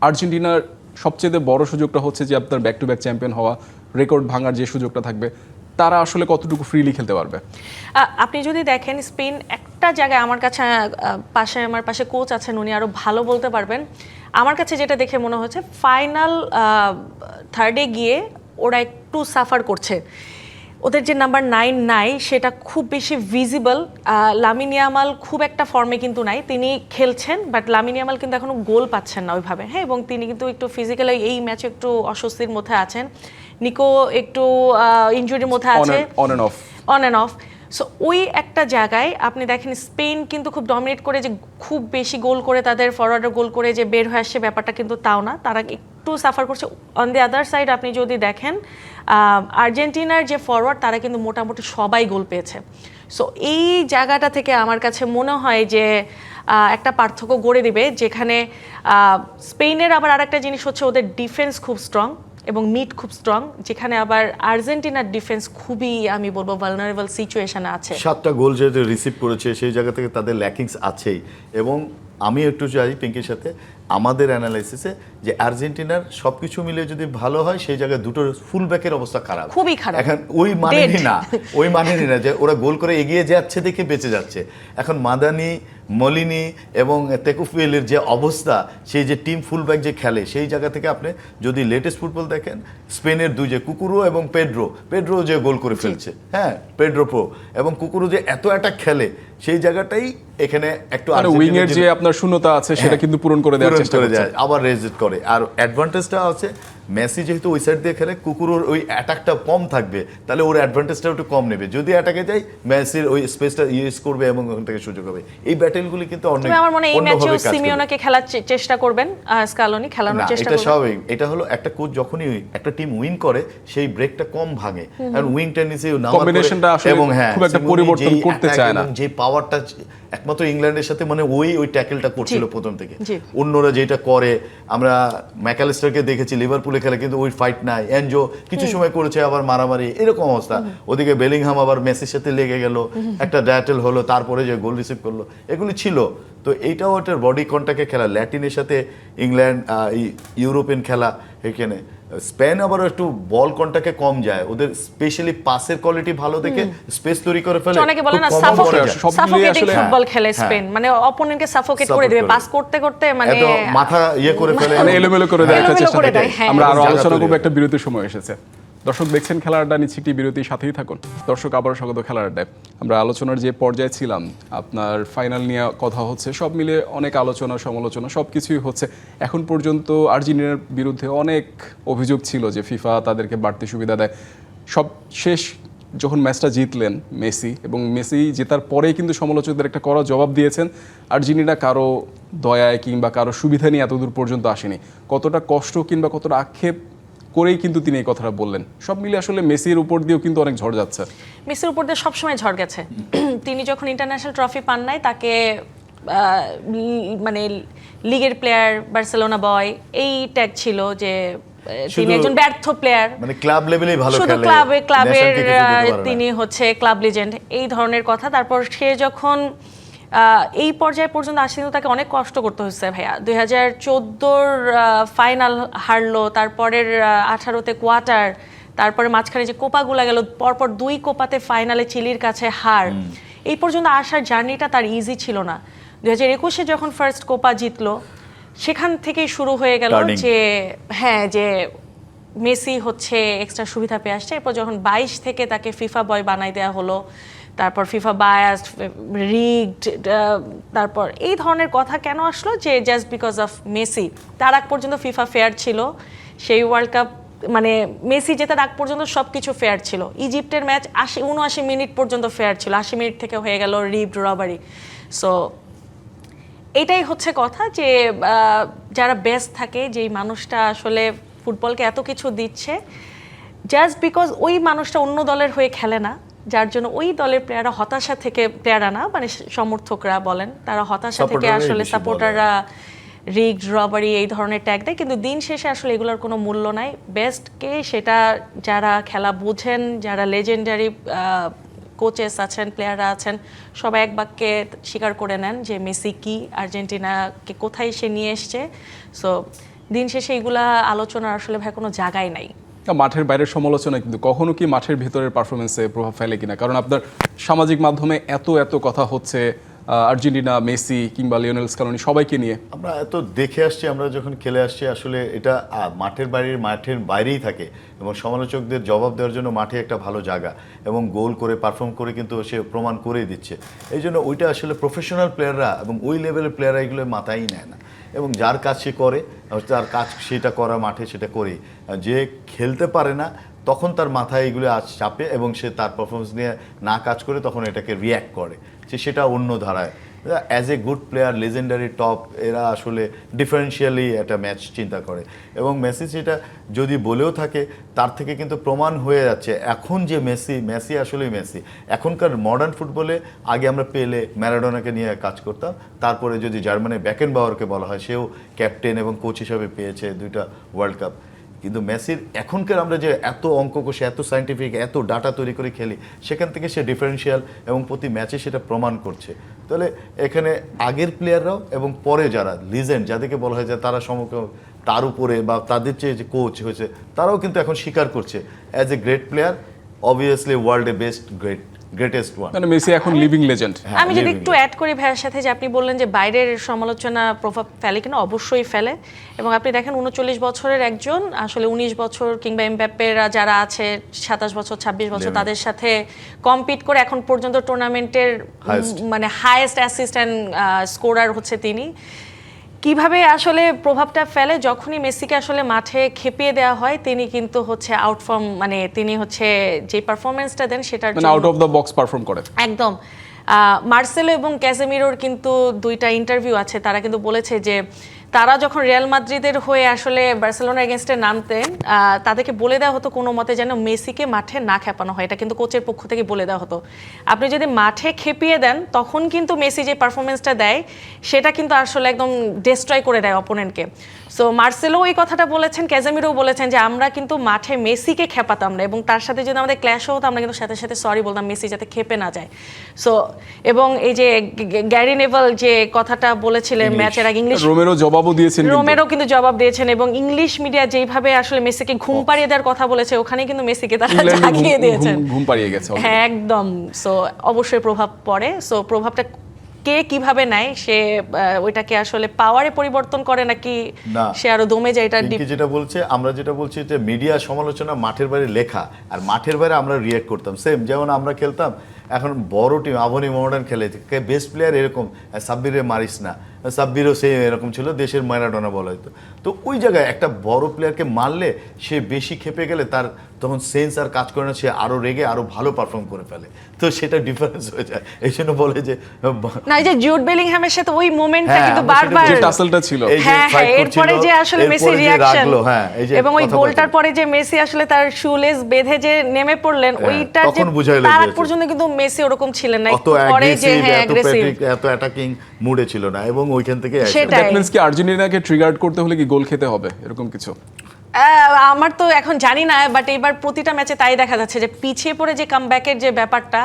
আর্জেন্টিনার সবচেয়ে বড় সুযোগটা হচ্ছে যে আপনার ব্যাক টু ব্যাক চ্যাম্পিয়ন হওয়া, রেকর্ড ভাঙার যে সুযোগটা থাকবে, তারা আসলে কতটুকু ফ্রিলি খেলতে পারবে। আপনি যদি দেখেন স্পেন একটা জায়গায়, আমার কাছে আমার পাশে কোচ আছেন, উনি আরো ভালো বলতে পারবেন। আমার কাছে যেটা দেখে মনে হচ্ছে ফাইনাল থার্ডে গিয়ে ওরা একটু সাফার করছে, ওদের যে নাম্বার 9 নাই সেটা খুব বেশি ভিজিবল। লামিন ইয়ামাল খুব একটা ফর্মে কিন্তু নাই, তিনি খেলছেন বাট লামিন ইয়ামাল কিন্তু এখনো গোল পাচ্ছেন না ওইভাবে, হ্যাঁ, এবং তিনি কিন্তু একটু ফিজিক্যালি এই ম্যাচে একটু অস্বস্তির মধ্যে আছেন। নিকো একটু ইনজুরির মধ্যে আছে, অন অ্যান্ড অফ। সো ওই একটা জায়গায় আপনি দেখেন স্পেন কিন্তু খুব ডমিনেট করে, যে খুব বেশি গোল করে তাদের ফরওয়ার্ডার গোল করে যে বের হয়ে আসছে, ব্যাপারটা কিন্তু তাও না, তারা একটু সাফার করছে। অন দি আদার সাইড আপনি যদি দেখেন আর্জেন্টিনার যে ফরওয়ার্ড, তারা কিন্তু মোটামুটি সবাই গোল পেয়েছে। সো এই জায়গাটা থেকে আমার কাছে মনে হয় যে একটা পার্থক্য গড়ে দিবে, যেখানে স্পেনের আবার আরেকটা জিনিস হচ্ছে ওদের ডিফেন্স খুব স্ট্রং এবং মিড খুব স্ট্রং, যেখানে আবার আর্জেন্টিনার ডিফেন্স খুবই, আমি বলবো, ভালনারেবল সিচুয়েশনে আছে। 7টা গোল যেহেতু রিসিভ করেছে, সেই জায়গা থেকে তাদের ল্যাকিংস আছেই। এবং আমি একটু চাই পিঙ্কির সাথে আমাদের অ্যানালাইসিসে যে আর্জেন্টিনার সবকিছু মিলে যদি ভালো হয়, সেই জায়গায় দুটো ফুল ব্যাকের অবস্থা খারাপ, খুবই খারাপ। এখন ওই মানেনি না যে ওরা গোল করে এগিয়ে যাচ্ছে দেখে বেঁচে যাচ্ছে। এখন মাদানি, মলিনি এবং তেকুফুয়েলের যে অবস্থা, সেই যে টিম ফুল ব্যাক যে খেলে, সেই জায়গা থেকে আপনি যদি লেটেস্ট ফুটবল দেখেন, স্পেনের দুই যে কুকুরো এবং পেড্রো যে গোল করে ফেলছে, হ্যাঁ, পেড্রো প্রো এবং কুকুরো যে এত অ্যাটাক খেলে, সেই জায়গাটাই এখানে একটু উইং এর যে আপনার শূন্যতা আছে সেটা কিন্তু পূরণ করে দেওয়ার চেষ্টা করছে, আবার রেজিস্ট করে। আর অ্যাডভান্টেজটা আছে মেসি যেহেতু ওই সাইড দিয়ে খেলে, কুকুরের ওই অ্যাটাকটা কম থাকবে, তাহলে ওর অ্যাডভান্টেজটা একটু কম নেবে। যদি অ্যাটাকে যায়, মেসির ওই স্পেসটা ইউজ করবে এবং ওখান থেকে সুযোগ হবে। এই ব্যাটেলগুলি কিন্তু অনেক আমার মনে হয় এই ম্যাচেও অন্যভাবে কাজ করবে। সিমিওনাকে খেলার চেষ্টা করবেন, স্কালোনি খেলানোর চেষ্টা এটা করবেন। স্বাভাবিক। এটা হলো একটা কোচ যখনই একটা টিম উইন করে, সেই ব্রেকটা কম ভাঙে, কারণ উইং টেনিসে কম্বিনেশনটা আসলে খুব একটা পরিবর্তন করতে চায় না, যে পাওয়ারটা একমাত্র ইংল্যান্ডের সাথে, মানে ওই ট্যাকেলটা করছিল প্রথম থেকে। জি। অন্যরা যেটা করে, আমরা ম্যাকালিস্টারকে দেখেছি লিভারপুলে খেলে, কিন্তু ওই ফাইট নাই। এনজো কিছু সময় করেছে, আবার মারামারি, এরকম অবস্থা। ওদিকে বেলিংহাম আবার মেসির সাথে লেগে গেল, একটা ব্যাটেল হলো, তারপরে যে গোল রিসিভ করলো, এগুলি ছিল। তো এইটাও ওটার বডি কন্ট্যাক্টে খেলা, ল্যাটিনের সাথে ইংল্যান্ড, ইউরোপিয়ান খেলা। এখানে স্পেন আবার একটু বল কন্ট্যাক্টে কম যায়, ওদের স্পেশালি পাসের কোয়ালিটি ভালো দেখে স্পেস তৈরি করে ফেলে। অনেকে বলে না খুব কম বলে যায়। সাফোকেটিং ফুটবল খেলে হ্যাঁ। স্পেন, মানে অপোনেন্টকে সাফোকেট করে দিবে, পাস করতে করতে মানে এত মাথা করে ফেলে, মানে এলোমেলো করে দেওয়ার একটা এলোমেলো চেষ্টা করে করে। দেয়, হ্যাঁ। আমরা আরো জায়গা আলোচনা তৈরি করবো, হয়। একটা বিরতির সময় এসেছে। দর্শক দেখছেন খেলার আড্ডা, নিচ্ছি একটি বিরতির সাথেই থাকুন। দর্শক আবারও স্বাগত খেলার আড্ডায়। আমরা আলোচনার যে পর্যায়ে ছিলাম, আপনার ফাইনাল নিয়ে কথা হচ্ছে, সব মিলে অনেক আলোচনা সমালোচনা সব কিছুই হচ্ছে। এখন পর্যন্ত আর্জেন্টিনার বিরুদ্ধে অনেক অভিযোগ ছিল যে ফিফা তাদেরকে বাড়তি সুবিধা দেয়। সব শেষ যখন ম্যাচটা জিতলেন মেসি, এবং মেসি জেতার পরেই কিন্তু সমালোচকদের একটা কড়া জবাব দিয়েছেন, আর্জেন্টিনা কারো দয়ায় কিংবা কারো সুবিধা নিয়ে এতদূর পর্যন্ত আসেনি। কতটা কষ্ট কিংবা কতটা আক্ষেপ করেই কিন্তু তিনি এই কথাটা বললেন। সব মিলে আসলে মেসির উপর দিয়েও কিন্তু অনেক ঝড় যাচ্ছে। মেসির উপর দিয়ে সবসময় ঝড় গেছে। তিনি যখন ইন্টারন্যাশনাল ট্রফি পান নাই, তাকে মানে লিগের প্লেয়ার, বার্সেলোনা বয় এই ট্যাগ ছিল যে তিনি একজন ব্যর্থ প্লেয়ার, মানে ক্লাব লেভেলেই ভালো শুধু খেলে, ক্লাবের ন্যাশনালকে কিছু দিতে পারে না। তিনি হচ্ছে ক্লাব লিজেন্ড, এই ধরনের কথা। তারপর সে যখন এই পর্যায়ে পর্যন্ত আসতে কিন্তু তাকে অনেক কষ্ট করতে হচ্ছে ভাইয়া। 2014 ফাইনাল হারলো, তারপরের 18-তে কোয়ার্টার, তারপরে মাঝখানে যে কোপাগুলা গেল, পরপর 2 কোপাতে ফাইনালে চিলির কাছে হার, এই পর্যন্ত আসার জার্নিটা তার ইজি ছিল না। 2021-এ যখন ফার্স্ট কোপা জিতলো, সেখান থেকেই শুরু হয়ে গেল Turning. যে হ্যাঁ, যে মেসি হচ্ছে এক্সট্রা সুবিধা পেয়ে আসছে। এরপর যখন 22 থেকে তাকে ফিফা বয় বানাই দেওয়া হলো, তারপর ফিফা বায়াসড, রিগড, তারপর এই ধরনের কথা কেন আসলো যে জাস্ট বিকজ অফ মেসি। তার আগ পর্যন্ত ফিফা ফেয়ার ছিল, সেই ওয়ার্ল্ড কাপ মানে মেসি জেতার আগ পর্যন্ত সব কিছু ফেয়ার ছিল। ইজিপ্টের ম্যাচ 79 মিনিট পর্যন্ত ফেয়ার ছিল, 80 মিনিট থেকে হয়ে গেল রিগড, রবারি। সো এটাই হচ্ছে কথা যে যারা বেস্ট থাকে, যেই মানুষটা আসলে ফুটবলকে এত কিছু দিচ্ছে, জাস্ট বিকজ ওই মানুষটা অন্য দলের হয়ে খেলে না, যার জন্য ওই দলের প্লেয়াররা হতাশা থেকে, প্লেয়াররা না মানে সমর্থকরা বলেন, তারা হতাশা থেকে Supporter-রাই আসলে বেশি বলে। সাপোর্টাররা রিগড, রবারি এই ধরনের ট্যাগ দেয়। কিন্তু দিন শেষে আসলে এগুলোর কোনো মূল্য নাই। বেস্টকে সেটা যারা খেলা বুঝেন, যারা লেজেন্ডারি কোচেস আছেন, প্লেয়াররা আছেন, সবাই এক বাক্যে স্বীকার করে নেন যে মেসি কি, আর্জেন্টিনাকে কোথায় সে নিয়ে এসছে। সো দিন শেষে এগুলা আলোচনার আসলে ভাই কোনো জায়গায় নাই। মাঠের বাইরের সমালোচনা কিন্তু কখনো কি মাঠের ভিতরের পারফরমেন্সে প্রভাব ফেলে কিনা? কারণ আপনার সামাজিক মাধ্যমে এত কথা হচ্ছে আর্জেন্টিনা, মেসি কিংবা লিওনেল স্ক্যালোনি সবাইকে নিয়ে। আমরা এত দেখে আসছি, আমরা যখন খেলে আসছি, আসলে এটা মাঠের বাইরেই থাকে এবং সমালোচকদের জবাব দেওয়ার জন্য মাঠে একটা ভালো জায়গা, এবং গোল করে পারফর্ম করে কিন্তু সে প্রমাণ করেই দিচ্ছে। এই জন্য ওইটা আসলে প্রফেশনাল প্লেয়াররা এবং ওই লেভেলের প্লেয়াররা এগুলো মাথায় নেয় না, এবং যার কাজ সে করে, তার কাজ সেটা করা মাঠে সেটা করেই। যে খেলতে পারে না তখন তার মাথায় এগুলো চাপে এবং সে তার পারফরমেন্স নিয়ে না কাজ করে তখন এটাকে রিয়্যাক্ট করে, যে সেটা অন্য ধারায়। As a good player, legendary top, এরা আসলে ডিফারেন্সিয়ালি একটা ম্যাচ চিন্তা করে। এবং মেসি সেটা যদি বলেও থাকে, তার থেকে কিন্তু প্রমাণ হয়ে যাচ্ছে এখন যে মেসি আসলেই মেসি। এখনকার মডার্ন ফুটবলে আগে আমরা পেলে, ম্যারাডোনাকে নিয়ে কাজ করতাম, তারপরে যদি জার্মানির ব্যাকেনবাওয়ারকে বলা হয়, সেও ক্যাপ্টেন এবং কোচ হিসাবে পেয়েছে 2টা ওয়ার্ল্ড কাপ। কিন্তু মেসির এখনকার আমরা যে এত অঙ্ক কষে, এত সায়েন্টিফিক, এত ডাটা তৈরি করে খেলি, সেখান থেকে সে ডিফারেন্সিয়াল এবং প্রতি ম্যাচে সেটা প্রমাণ করছে। তাহলে এখানে আগের প্লেয়াররাও এবং পরে যারা লিজেন্ড, যাদেরকে বলা হয় যে তারা তার উপরে বা তাদের চেয়ে যে কোচ হয়েছে, তারাও কিন্তু এখন স্বীকার করছে as a great player, obviously ওয়ার্ল্ডে গ্রেটেস্ট ওয়ান। মানে মেসি এখন লিভিং লেজেন্ড। আমি যদি একটু অ্যাড করি ভাইয়ের সাথে, যে আপনি বললেন যে বাইরের সমালোচনা প্রভাব ফেলে কিনা, অবশ্যই ফেলে। এবং আপনি দেখেন 39 বছরের একজন আসলে 19 বছর কিংবা এমবাপ্পেরা যারা আছে 27 বছর 26 বছর, তাদের সাথে কম্পিট করে এখন পর্যন্ত টুর্নামেন্টের মানে হাইয়েস্ট অ্যাসিস্ট অ্যান্ড স্কোরার হচ্ছে তিনি। কিভাবে আসলে প্রভাবটা ফেলে, যখনই মেসিকে আসলে মাঠে খেপিয়ে দেওয়া হয়, তিনি কিন্তু হচ্ছে আউটফর্ম, মানে তিনি হচ্ছে যে পারফরমেন্সটা দেন সেটার মানে out of the box perform করে একদম। মার্সেলো এবং ক্যাসেমিরোর কিন্তু 2টা ইন্টারভিউ আছে, তারা কিন্তু বলেছে যে তারা যখন রিয়াল মাদ্রিদের হয়ে আসলে বার্সেলোনার এগেনস্টে নামতেন, তাদেরকে বলে দেওয়া হতো কোনো মতে যেন মেসিকে মাঠে না খেপানো হয়, এটা কিন্তু কোচের পক্ষ থেকে বলে দেওয়া হতো। আপনি যদি মাঠে খেপিয়ে দেন, তখন কিন্তু মেসি যে পারফরমেন্সটা দেয় সেটা কিন্তু আসলে একদম ডিস্ট্রয় করে দেয় অপোনেন্টকে। সো মার্সেলো এই কথাটা বলেছেন, ক্যাজেমিরোও বলেছেন যে আমরা কিন্তু মাঠে মেসিকে খেপাতাম না, এবং তার সাথে যদি আমাদের ক্ল্যাশও হতো আমরা কিন্তু সাথে সাথে সরি বলতাম, মেসি যাতে খেপে না যায়। সো এবং এই যে গ্যারি নেভাল যে কথাটা বলেছিলেন ম্যাচের আগে, ইংলিশ রোমেরো জবাবও দিয়েছেন, রোমেরো কিন্তু জবাব দিয়েছেন, এবং ইংলিশ মিডিয়া যেইভাবে আসলে মেসিকে ঘুম পাড়িয়ে দেওয়ার কথা বলেছে, ওখানে কিন্তু মেসিকে তারা জাগিয়ে দিয়েছেন, ঘুম পাড়িয়ে গেছে। হ্যাঁ একদম। সো অবশ্যই প্রভাব পড়ে। সো প্রভাবটা কে কিভাবে নেয়, সে ওইটাকে আসলে পাওয়ারে পরিবর্তন করে নাকি সে আরো দমে যায়, এটা যেটা বলছে, আমরা যেটা বলছি যে মিডিয়া সমালোচনা মাঠের বাইরে লেখা, আর মাঠের বাইরে আমরা রিয়েক্ট করতাম। সেম যেমন আমরা খেলতাম এখন বড় টিম আবনি মোহামেডান খেলে বেস্ট প্লেয়ার এরকম সাব্বিরে মারিস না, সাব্বিরও সে এরকম ছিল, দেশের ম্যারাডোনা বলা হতো। তো ওই জায়গায় একটা বড় প্লেয়ারকে মারলে সে বেশি খেপে গেলে তার তখন সেন্স আর কাজ করে না, সে আরো রেগে আরো ভালো পারফর্ম করে ফেলে, তো সেটা ডিফারেন্স হয়ে যায়। এই জন্য বলে যে না, এই যে জুড বেলিংহ্যামের সাথে ওই মোমেন্টটা হ্যাঁ, কিন্তু আমরা সেটা বারবার যে টাসেলটা ছিল, এই যে হ্যাঁ fight হ্যাঁ, এরপরে করছিল, যে আসলে মেসি এরপরে যে রিয়াকশন রাগলো, হ্যাঁ, এই যে এবং ওই কথাবার্তা। গোলটার পরে যে মেসি আসলে তার শুলেস বেঁধে যে নেমে পড়লেন, হ্যাঁ, ওইটা যে তখন বুঝাইলো তার যে আগ পর্যন্ত কিন্তু মেসি ওরকম ছিলেন না, অত পরে যে অ্যাগ্রেসিভ, হ্যাঁ এত অ্যাগ্রেসিভ প্যাট্রিক, এত অ্যাটাকিং মুডে ছিল না, এবং ওইখান থেকে সেটাই। দ্যাট মিন্স কি আর্জেন্টিনাকে ট্রিগার করতে হলে কি গোল খেতে হবে এরকম কিছু? আমার তো এখন জানি না, বাট এবার প্রতিটা ম্যাচে তাই দেখা যাচ্ছে যে পিছিয়ে পড়ে যে কামব্যাকের যে ব্যাপারটা,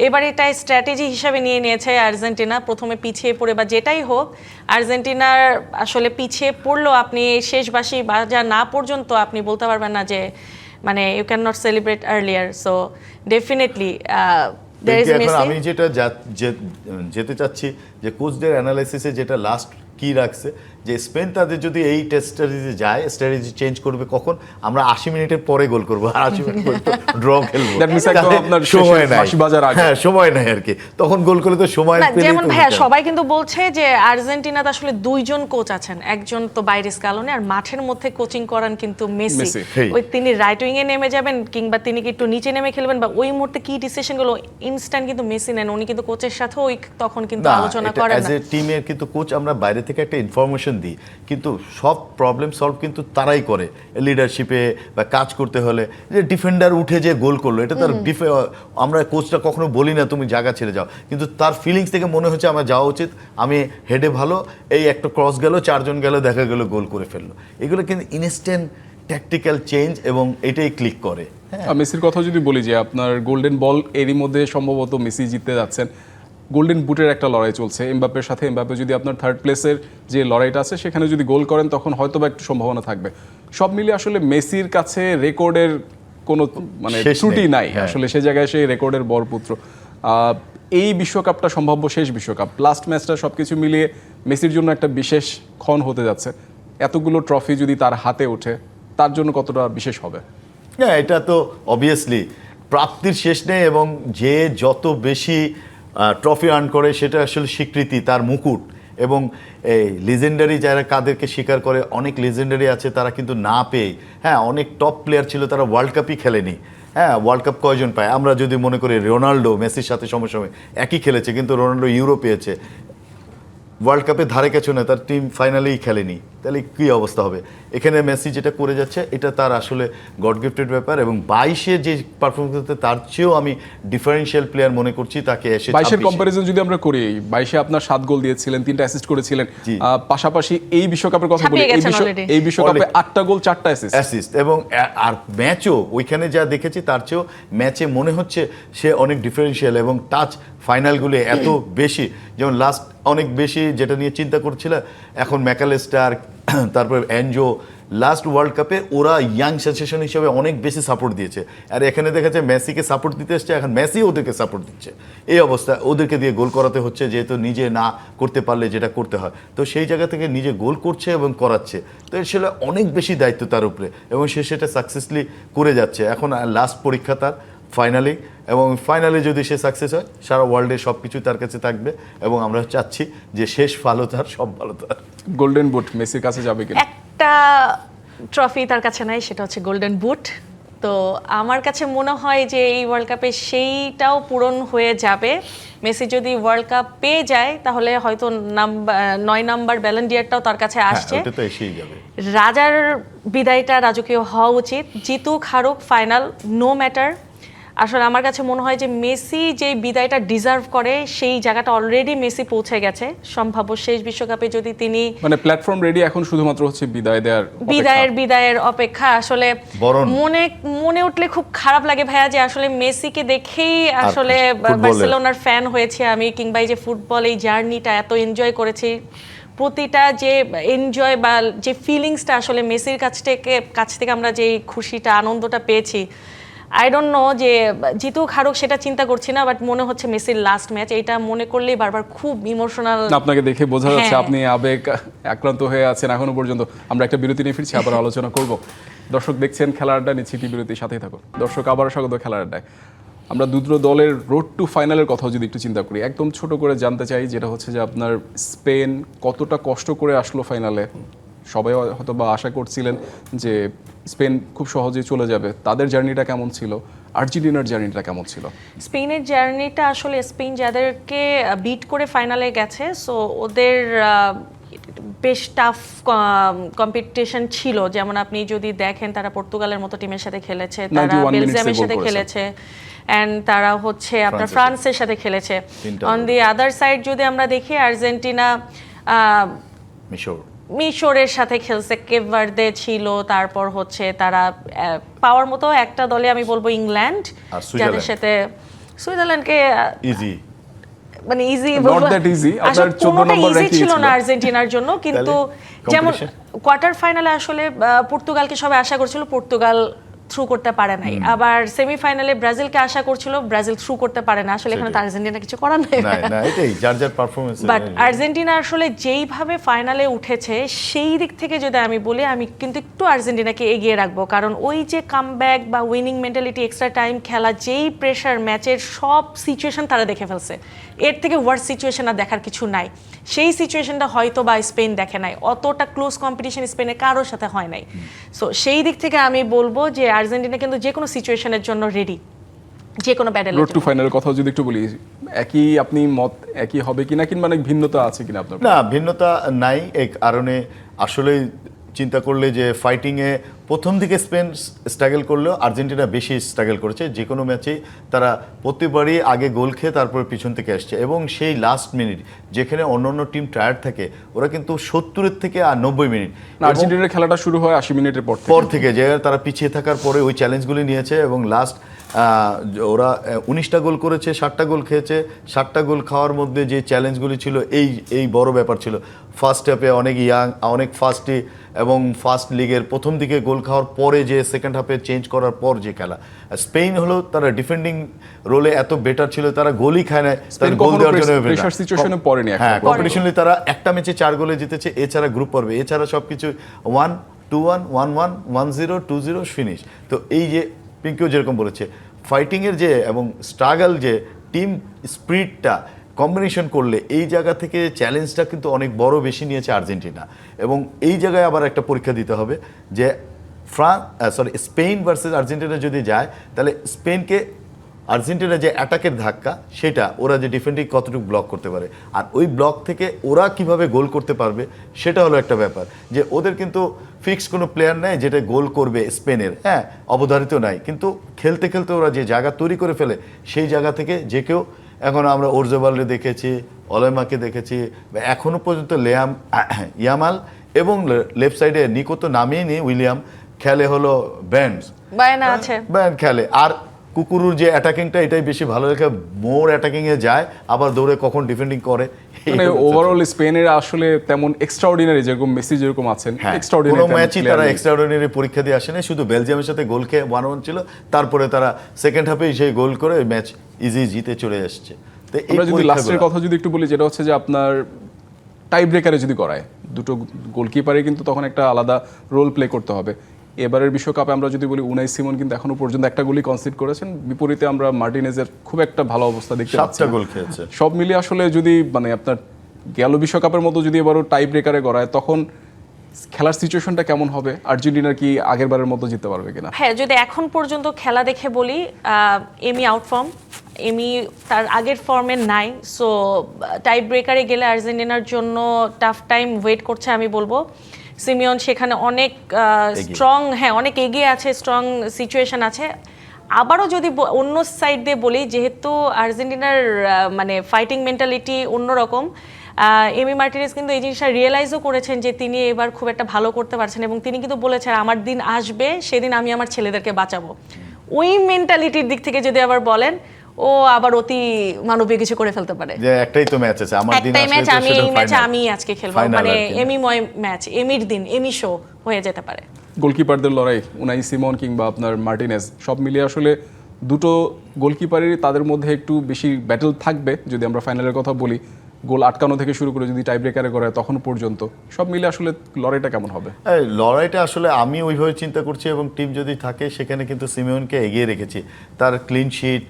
এবার এটা স্ট্র্যাটেজি হিসাবে নিয়ে নিয়েছে আর্জেন্টিনা। প্রথমে পিছিয়ে পড়ে বা যেটাই হোক, আর্জেন্টিনার আসলে পিছিয়ে পড়লেও আপনি শেষ বাঁশি বাজা না পর্যন্ত আপনি বলতে পারবেন না যে মানে you can not celebrate earlier. So definitely there is এখন মেসি। আমি যেটা যেতে চাচ্ছি যে কোচদের অ্যানালাইসিসে যেটা লাস্ট কি রাখছে, যে স্পেন তাদের যদি এই টেস্ট স্ট্র্যাটেজি যায়, স্ট্র্যাটেজি চেঞ্জ করবে কখন, আমরা 80 মিনিটের পরে গোল করবো, আর 80 মিনিট পরে ড্র খেলবো, That means একদম আপনার সময় শেষে নাই, বাঁশি বাজার আগে। হ্যাঁ সময় নাই আর কি, তখন গোল করলে তো সময় না, পেলেই যেমন তো ভাইয়া হতো। সবাই কিন্তু বলছে যে আর্জেন্টিনাতে আসলে দুইজন কোচ আছেন, একজন তো বাইরে স্কালোনে, আর মাঠের মধ্যে কোচিং করান কিন্তু মেসি। মেসি, হেই। ওই তিনি রাইট উইং এ নেমে যাবেন কিংবা তিনি কি একটু নিচে নেমে খেলবেন বা ওই মুহূর্তে কি ডিসিশন গুলো ইনস্ট্যান্ট কিন্তু মেসি নেন, উনি কিন্তু কোচের সাথেও ওই তখন কিন্তু আলোচনা করেন অ্যাজ না। এ টিমের কিন্তু কোচ আমরা বাইরে থেকে একটা ইনফরমেশন দিই, কিন্তু সব প্রবলেম সলভ কিন্তু তারাই করে লিডারশিপে বা কাজ করতে হলে। যে ডিফেন্ডার উঠে যে গোল করলো, এটা তার আমরা কোচটা কখনো বলি না তুমি জায়গা ছেড়ে যাও, কিন্তু তার ফিলিংস থেকে মনে হচ্ছে আমার যাওয়া উচিত, আমি হেডে ভালো, এই একটা ক্রস গেল, চারজন গেল, দেখা গেল গোল করে ফেললো। এগুলো কিন্তু ইনস্ট্যান্ট ট্যাকটিক্যাল চেঞ্জ এবং এটাই ক্লিক করে। মেসির কথা যদি বলি যে আপনার গোল্ডেন বল এরই মধ্যে সম্ভবত মেসি জিততে যাচ্ছেন, গোল্ডেন বুটের একটা লড়াই চলছে এমবাপ্পের সাথে। এমবাপ্পে যদি আপনার থার্ড প্লেসের যে লড়াইটা আছে সেখানে যদি গোল করেন তখন হয়তো বা একটু সম্ভাবনা থাকবে। সব মিলিয়ে আসলে মেসির কাছে রেকর্ডের কোনো মানে শেষ ত্রুটি নেই। নাই, হ্যাঁ। আসলে সে জায়গায় সেই রেকর্ডের বরপুত্র। এই বিশ্বকাপটা সম্ভাব্য শেষ বিশ্বকাপ, লাস্ট ম্যাচটা সবকিছু মিলিয়ে মেসির জন্য একটা বিশেষ ক্ষণ হতে যাচ্ছে। এতগুলো ট্রফি যদি তার হাতে ওঠে, তার জন্য কতটা বিশেষ হবে? হ্যাঁ, এটা তো অবভিয়াসলি প্রাপ্তির শেষ নেই, এবং যে যত বেশি ট্রফি আর্ন করে সেটা আসলে স্বীকৃতি, তার মুকুট। এবং এই লিজেন্ডারি যারা কাদেরকে স্বীকার করে, অনেক লিজেন্ডারি আছে তারা কিন্তু না পেয়ে, হ্যাঁ অনেক টপ প্লেয়ার ছিল তারা ওয়ার্ল্ড কাপই খেলেনি। হ্যাঁ, ওয়ার্ল্ড কাপ কয়জন পায়? আমরা যদি মনে করি রোনাল্ডো মেসির সাথে সময় একই খেলেছে, কিন্তু রোনাল্ডো ইউরো পেয়েছে, ওয়ার্ল্ড কাপে ধারে কাছে না, তার টিম ফাইনালেই খেলেনি, তাহলে কী অবস্থা হবে? এখানে মেসি যেটা করে যাচ্ছে এটা তার আসলে গড গিফটেড ব্যাপার, এবং 22-এ যে পারফরমেন্স করতে তার চেয়েও আমি ডিফারেন্সিয়াল প্লেয়ার মনে করছি তাকে। এসে 22-এর কম্পারিজন যদি আমরা করি, 22-এ আপনার 7 গোল দিয়েছিলেন, 3টা অ্যাসিস্ট করেছিলেন। জি। পাশাপাশি এই বিশ্বকাপের কথা বলি, ছাপিয়ে গেছেন already। এই বিশ্বকাপে 8টা গোল 4টা অ্যাসিস্ট। অ্যাসিস্ট, এবং আর ম্যাচও ওইখানে যা দেখেছি তার চেয়েও ম্যাচে মনে হচ্ছে সে অনেক ডিফারেন্সিয়াল, এবং টাচ ফাইনালগুলো এত বেশি, যেমন লাস্ট অনেক বেশি যেটা নিয়ে চিন্তা করছিল, এখন ম্যাকালেস্টার, তারপর অ্যানজো, লাস্ট ওয়ার্ল্ড কাপে ওরা ইয়াং সেনসেশন হিসেবে অনেক বেশি সাপোর্ট দিয়েছে, আর এখানে দেখা যাচ্ছে মেসিকে সাপোর্ট দিতে এসছে, এখন মেসি ওদেরকে সাপোর্ট দিচ্ছে। এই অবস্থা, ওদেরকে দিয়ে গোল করাতে হচ্ছে, যেহেতু নিজে না করতে পারলে যেটা করতে হয়, তো সেই জায়গা থেকে নিজে গোল করছে এবং করাচ্ছে, তো আসলে অনেক বেশি দায়িত্ব তার উপরে, এবং সে সেটা সাকসেসফুলি করে যাচ্ছে। এখন লাস্ট পরীক্ষা তার ফাইনালি, এবং ফাইনালে যদি সে সাকসেস হয়, সারা ওয়ার্ল্ডে সব কিছু তার কাছে থাকবে, এবং আমরা চাচ্ছি যে শেষ ভালো তার, সব ভালো তার। গোল্ডেন বুট মেসির কাছে যাবে কিনা? একটা ট্রফি তার কাছে নাই, সেটা হচ্ছে গোল্ডেন বুট। তো আমার কাছে মনে হয় যে এই ওয়ার্ল্ড কাপে সেইটাও পূরণ হয়ে যাবে। মেসি যদি ওয়ার্ল্ড কাপ পেয়ে যায় তাহলে হয়তো 9 নাম্বার ব্যালন ডিয়ারটাও তার কাছে আসছে। ওটা তো এসেই যাবে। রাজার বিদায়টা রাজকীয় হওয়া উচিত, জিতুক হারুক ফাইনাল নো ম্যাটার। আসলে আমার কাছে মনে হয় যে মেসি যে বিদায়টা ডিজার্ভ করে সেই জায়গাটা অলরেডি মেসি পৌঁছে গেছে। সম্ভাব্য শেষ বিশ্বকাপে যদি তিনি মানে প্ল্যাটফর্ম রেডি, এখন শুধুমাত্র হচ্ছে বিদায় দেওয়ার বিদায়ের অপেক্ষা। আসলে মনে উঠলে খুব খারাপ লাগে ভাইয়া, যে আসলে মেসিকে দেখেই আসলে বার্সেলোনার ফ্যান হয়েছে আমি, কিংবা এই যে ফুটবল এই জার্নিটা এত এনজয় করেছি, প্রতিটা যে এনজয় বা যে ফিলিংসটা আসলে মেসির কাছ থেকে আমরা যে খুশিটা আনন্দটা পেয়েছি, আই ডোন্ট নো যে জিতুক হারুক সেটা চিন্তা করছি না, বাট মনে হচ্ছে মেসির লাস্ট ম্যাচ, এইটা মনে করলেই বারবার খুব ইমোশনাল। আপনাকে দেখে বোঝা যাচ্ছে হ্যাঁ। আপনি আবেগ আক্রান্ত হয়ে আছেন এখনো পর্যন্ত। আমরা একটা বিরতি নিয়ে ফিরছি, আবার আলোচনা করব। দর্শক দেখছেন খেলার আড্ডা, নিচ্ছি বিরতির সাথেই থাকুন। দর্শক আবারও স্বাগত খেলার আড্ডায়। আমরা দুটো দলের রোড টু ফাইনালের কথাও যদি একটু চিন্তা করি, একদম ছোট করে জানতে চাই, যেটা হচ্ছে যে আপনার স্পেন কতটা কষ্ট করে আসলো ফাইনালে। সবাই হয়তো বা আশা করছিলেন যে স্পেন খুব সহজেই চলে যাবে, তাদের জার্নিটা কেমন ছিল, আর্জেন্টিনার জার্নিটা কেমন ছিল? স্পেনের জার্নিটা আসলে স্পেন যাদেরকে বিট করে ফাইনালে গেছে, সো ওদের বেশ টাফ কম্পিটিশন ছিল। যেমন আপনি যদি দেখেন তারা পর্তুগালের মতো টিমের সাথে খেলেছে, তারা 91 বেলজিয়ামের মিনিটসে সাথে গোল খেলেছে, অ্যান্ড তারা হচ্ছে আপনার ফ্রান্সের সাথে খেলেছে। তিনটা অন দি আদার সাইড যদি আমরা দেখি, আর্জেন্টিনা মিশর মিশরের সাথে খেলছে, কেপ ভার্দে ছিল, তারপর হচ্ছে তারা পাওয়ার মতো একটা দলে আমি বলবো ইংল্যান্ড, আর যাদের সাথে সুইজারল্যান্ডকে ইজি মানে ইজি Not that easy, আপনার 14 নম্বর ইজি ranking ছিল ছিল। না আর্জেন্টিনার জন্য, কিন্তু তাহলে যেমন competition? কোয়ার্টার ফাইনালে আসলে পর্তুগালকে সবাই আশা করছিল, পর্তুগাল থ্রু করতে পারে নাই। আবার সেমিফাইনালে ব্রাজিলকে আশা করছিল, ব্রাজিল থ্রু করতে পারে না। আসলে এখানে তো আর্জেন্টিনা কিছু করার নাই। না না, এটাই যার যার পারফরমেন্স। বাট আর্জেন্টিনা আসলে যেইভাবে ফাইনালে উঠেছে, সেই দিক থেকে যদি আমি বলি, আমি কিন্তু একটু আর্জেন্টিনাকে এগিয়ে রাখবো। কারণ ওই যে কামব্যাক বা উইনিং মেন্টালিটি, এক্সট্রা টাইম খেলা, যেই প্রেশার, ম্যাচের সব সিচুয়েশন তারা দেখে ফেলছে। এর থেকে ওয়ার্স সিচুয়েশন আর দেখার কিছু নাই। সেই সিচুয়েশনটা হয়তো বা স্পেন দেখে নাই, অতটা ক্লোজ কম্পিটিশন স্পেনে কারোর সাথে হয় নাই। সো সেই দিক থেকে আমি বলবো যে আর্জেন্টিনা কিন্তু যে কোনো সিচুয়েশনের জন্য রেডি, যে কোনো ব্যাটেল। রোড টু ফাইনালের কথাও যদি একটু বলি, একই আপনি মত একই হবে কিনা, কিংবা অনেক ভিন্নতা আছে কিনা আপনার? না, ভিন্নতা নাই। এই কারণে আসলে চিন্তা করলে যে ফাইটিংয়ে প্রথম দিকে স্পেন স্ট্রাগল করলেও আর্জেন্টিনা বেশি স্ট্রাগল করেছে। যে কোনো ম্যাচেই তারা প্রতিবারই আগে গোল খেয়ে তারপরে পিছন থেকে আসছে, এবং সেই লাস্ট মিনিট যেখানে অন্য টিম টায়ার্ড থাকে, ওরা কিন্তু 70 থেকে আর 90 মিনিট, আর্জেন্টিনার খেলাটা শুরু হয় 80 মিনিটের পর থেকে যে তারা পিছিয়ে থাকার পরে ওই চ্যালেঞ্জগুলি নিয়েছে, এবং লাস্ট ওরা 19টা গোল করেছে, 60টা গোল খেয়েছে। 60টা গোল খাওয়ার মধ্যে যে চ্যালেঞ্জগুলি ছিল, এই বড় ব্যাপার ছিল। ফার্স্ট হাফে অনেক অনেক ফাস্টই, এবং ফার্স্ট লিগের প্রথম দিকে গোল খাওয়ার পরে যে সেকেন্ড হাফে চেঞ্জ করার পর যে খেলা, স্পেন হলো তারা ডিফেন্ডিং রোলে এত বেটার ছিল, তারা গোলই খায় না, তাদের গোল দেওয়ার জন্য প্রেসার সিচুয়েশনে পড়েনি। হ্যাঁ, কম্পিটিশনে তারা একটা ম্যাচে 4 গোলে জিতেছে, এছাড়া গ্রুপ পর্বে এছাড়া সবকিছু 1-2-1, 1-1, 1-0, 2-0 ফিনিশ। তো এই যে পিঙ্কিও যেরকম বলেছে, ফাইটিংয়ের যে এবং স্ট্রাগল, যে টিম স্পিরিটটা কম্বিনেশন করলে এই জায়গা থেকে চ্যালেঞ্জটা কিন্তু অনেক বড় বেশি নিয়েছে আর্জেন্টিনা। এবং এই জায়গায় আবার একটা পরীক্ষা দিতে হবে যে স্পেন ভার্সেস আর্জেন্টিনা যদি যায়, তাহলে স্পেনকে আর্জেন্টিনা যে অ্যাটাকের ধাক্কা, সেটা ওরা যে ডিফেন্ডিং কতটুকু ব্লক করতে পারে, আর ওই ব্লক থেকে ওরা কিভাবে গোল করতে পারবে, সেটা হলো একটা ব্যাপার। যে ওদের কিন্তু ফিক্সড কোনো প্লেয়ার নেই যেটা গোল করবে স্পেনের, হ্যাঁ অবধারিত নাই, কিন্তু খেলতে খেলতে ওরা যে জায়গা তৈরি করে ফেলে, সেই জায়গা থেকে যে কেউ, এখন আমরা ওরজেবালকে দেখেছি, অলেমাকে দেখেছি, এখনও পর্যন্ত ইয়ামাল, এবং লেফট সাইডে নিকো তো নামেই নেই, উইলিয়াম খেলে হলো বায়না আছে, ব্যান্ড খেলে। আর কুকুরুর যে অ্যাটাকিংটা, এটাই বেশি ভালো লেখা, মোর অ্যাটাকিংয়ে যায়, আবার দৌড়ে কখন ডিফেন্ডিং করে। মানে ওভারঅল স্পেনের আসলে তেমন এক্সট্রাঅর্ডিনারি, যেরকম মেসি যেরকম আছেন, কোনো ম্যাচই তারা এক্সট্রাঅর্ডিনারি পরীক্ষা দিয়ে আসে না। শুধু বেলজিয়ামের সাথে গোল খেয়ে 1-1 ছিল, তারপরে তারা সেকেন্ড হাফেই সেই গোল করে ম্যাচ ইজি জিতে চলে আসছে। তো আমরা যদি লাস্টের কথা যদি একটু বলি, যেটা হচ্ছে যে আপনার টাই ব্রেকারে যদি করায়, দুটো গোলকিপারে কিন্তু তখন একটা আলাদা রোল প্লে করতে হবে। এবারের বিশ্বকাপে আমরা যদি বলি, উনাই সিমন কিন্তু এখনো পর্যন্ত একটা গোলই কনসিড করেছেন, বিপরীতে আমরা মার্টিনেজের খুব একটা ভালো অবস্থা দেখতে পাচ্ছি। 7টা গোল খেয়েছে। সব মিলিয়ে আসলে যদি মানে আপনার গেল বিশ্বকাপের মতো যদি এবারও টাই ব্রেকারে করায়, তখন খেলার সিচুয়েশনটা কেমন হবে? আর্জেন্টিনা কি আগের বারের মতো জিততে পারবে কিনা? হ্যাঁ, যদি এখন পর্যন্ত খেলা দেখে বলি, এমি আউট ফর্ম, এমি তার আগের ফর্মে নাই। সো টাই ব্রেকারে গেলে আর্জেন্টিনার জন্য টাফ টাইম ওয়েট করছে আমি বলবো। সিমিয়ন সেখানে অনেক স্ট্রং, হ্যাঁ অনেক এগিয়ে আছে, স্ট্রং সিচুয়েশন আছে। আবারও যদি অন্য সাইড দিয়ে বলি, যেহেতু আর্জেন্টিনার মানে ফাইটিং মেন্টালিটি অন্যরকম, এমি মার্টিনেজ কিন্তু এই জিনিসটা রিয়েলাইজও করেছেন যে তিনি এবার খুব একটা ভালো করতে পারছেন, এবং তিনি কিন্তু বলেছেন আমার দিন আসবে, সেদিন আমি আমার ছেলেদেরকে বাঁচাবো। ওই মেন্টালিটির দিক থেকে যদি আবার বলেন, ও আবার অতি মানবীয় কিছু করে ফেলতে পারে। যে একটাই তো ম্যাচ আছে, আমার দিন একটাই ম্যাচ, আসলে আমি এই ম্যাচে আমি আজকে খেলবো, মানে এমিময় ম্যাচ, এমির দিন, এমি শো হয়ে যেতে পারে। গোলকিপারদের লড়াই, উনাই সিমন কিংবা আপনার মার্টিনেজ, সব মিলিয়ে আসলে দুটো গোলকিপারেরই তাদের মধ্যে একটু বেশি ব্যাটল থাকবে। যদি আমরা ফাইনালের কথা বলি, গোল আটকানো থেকে শুরু করে যদি টাই ব্রেকারে করে তখন পর্যন্ত, সব মিলে আসলে লড়াইটা কেমন হবে? লড়াইটা আসলে আমি ওইভাবে চিন্তা করছি, এবং টিম যদি থাকে সেখানে কিন্তু সিমিওনকে এগিয়ে রেখেছি। তার ক্লিন শিট,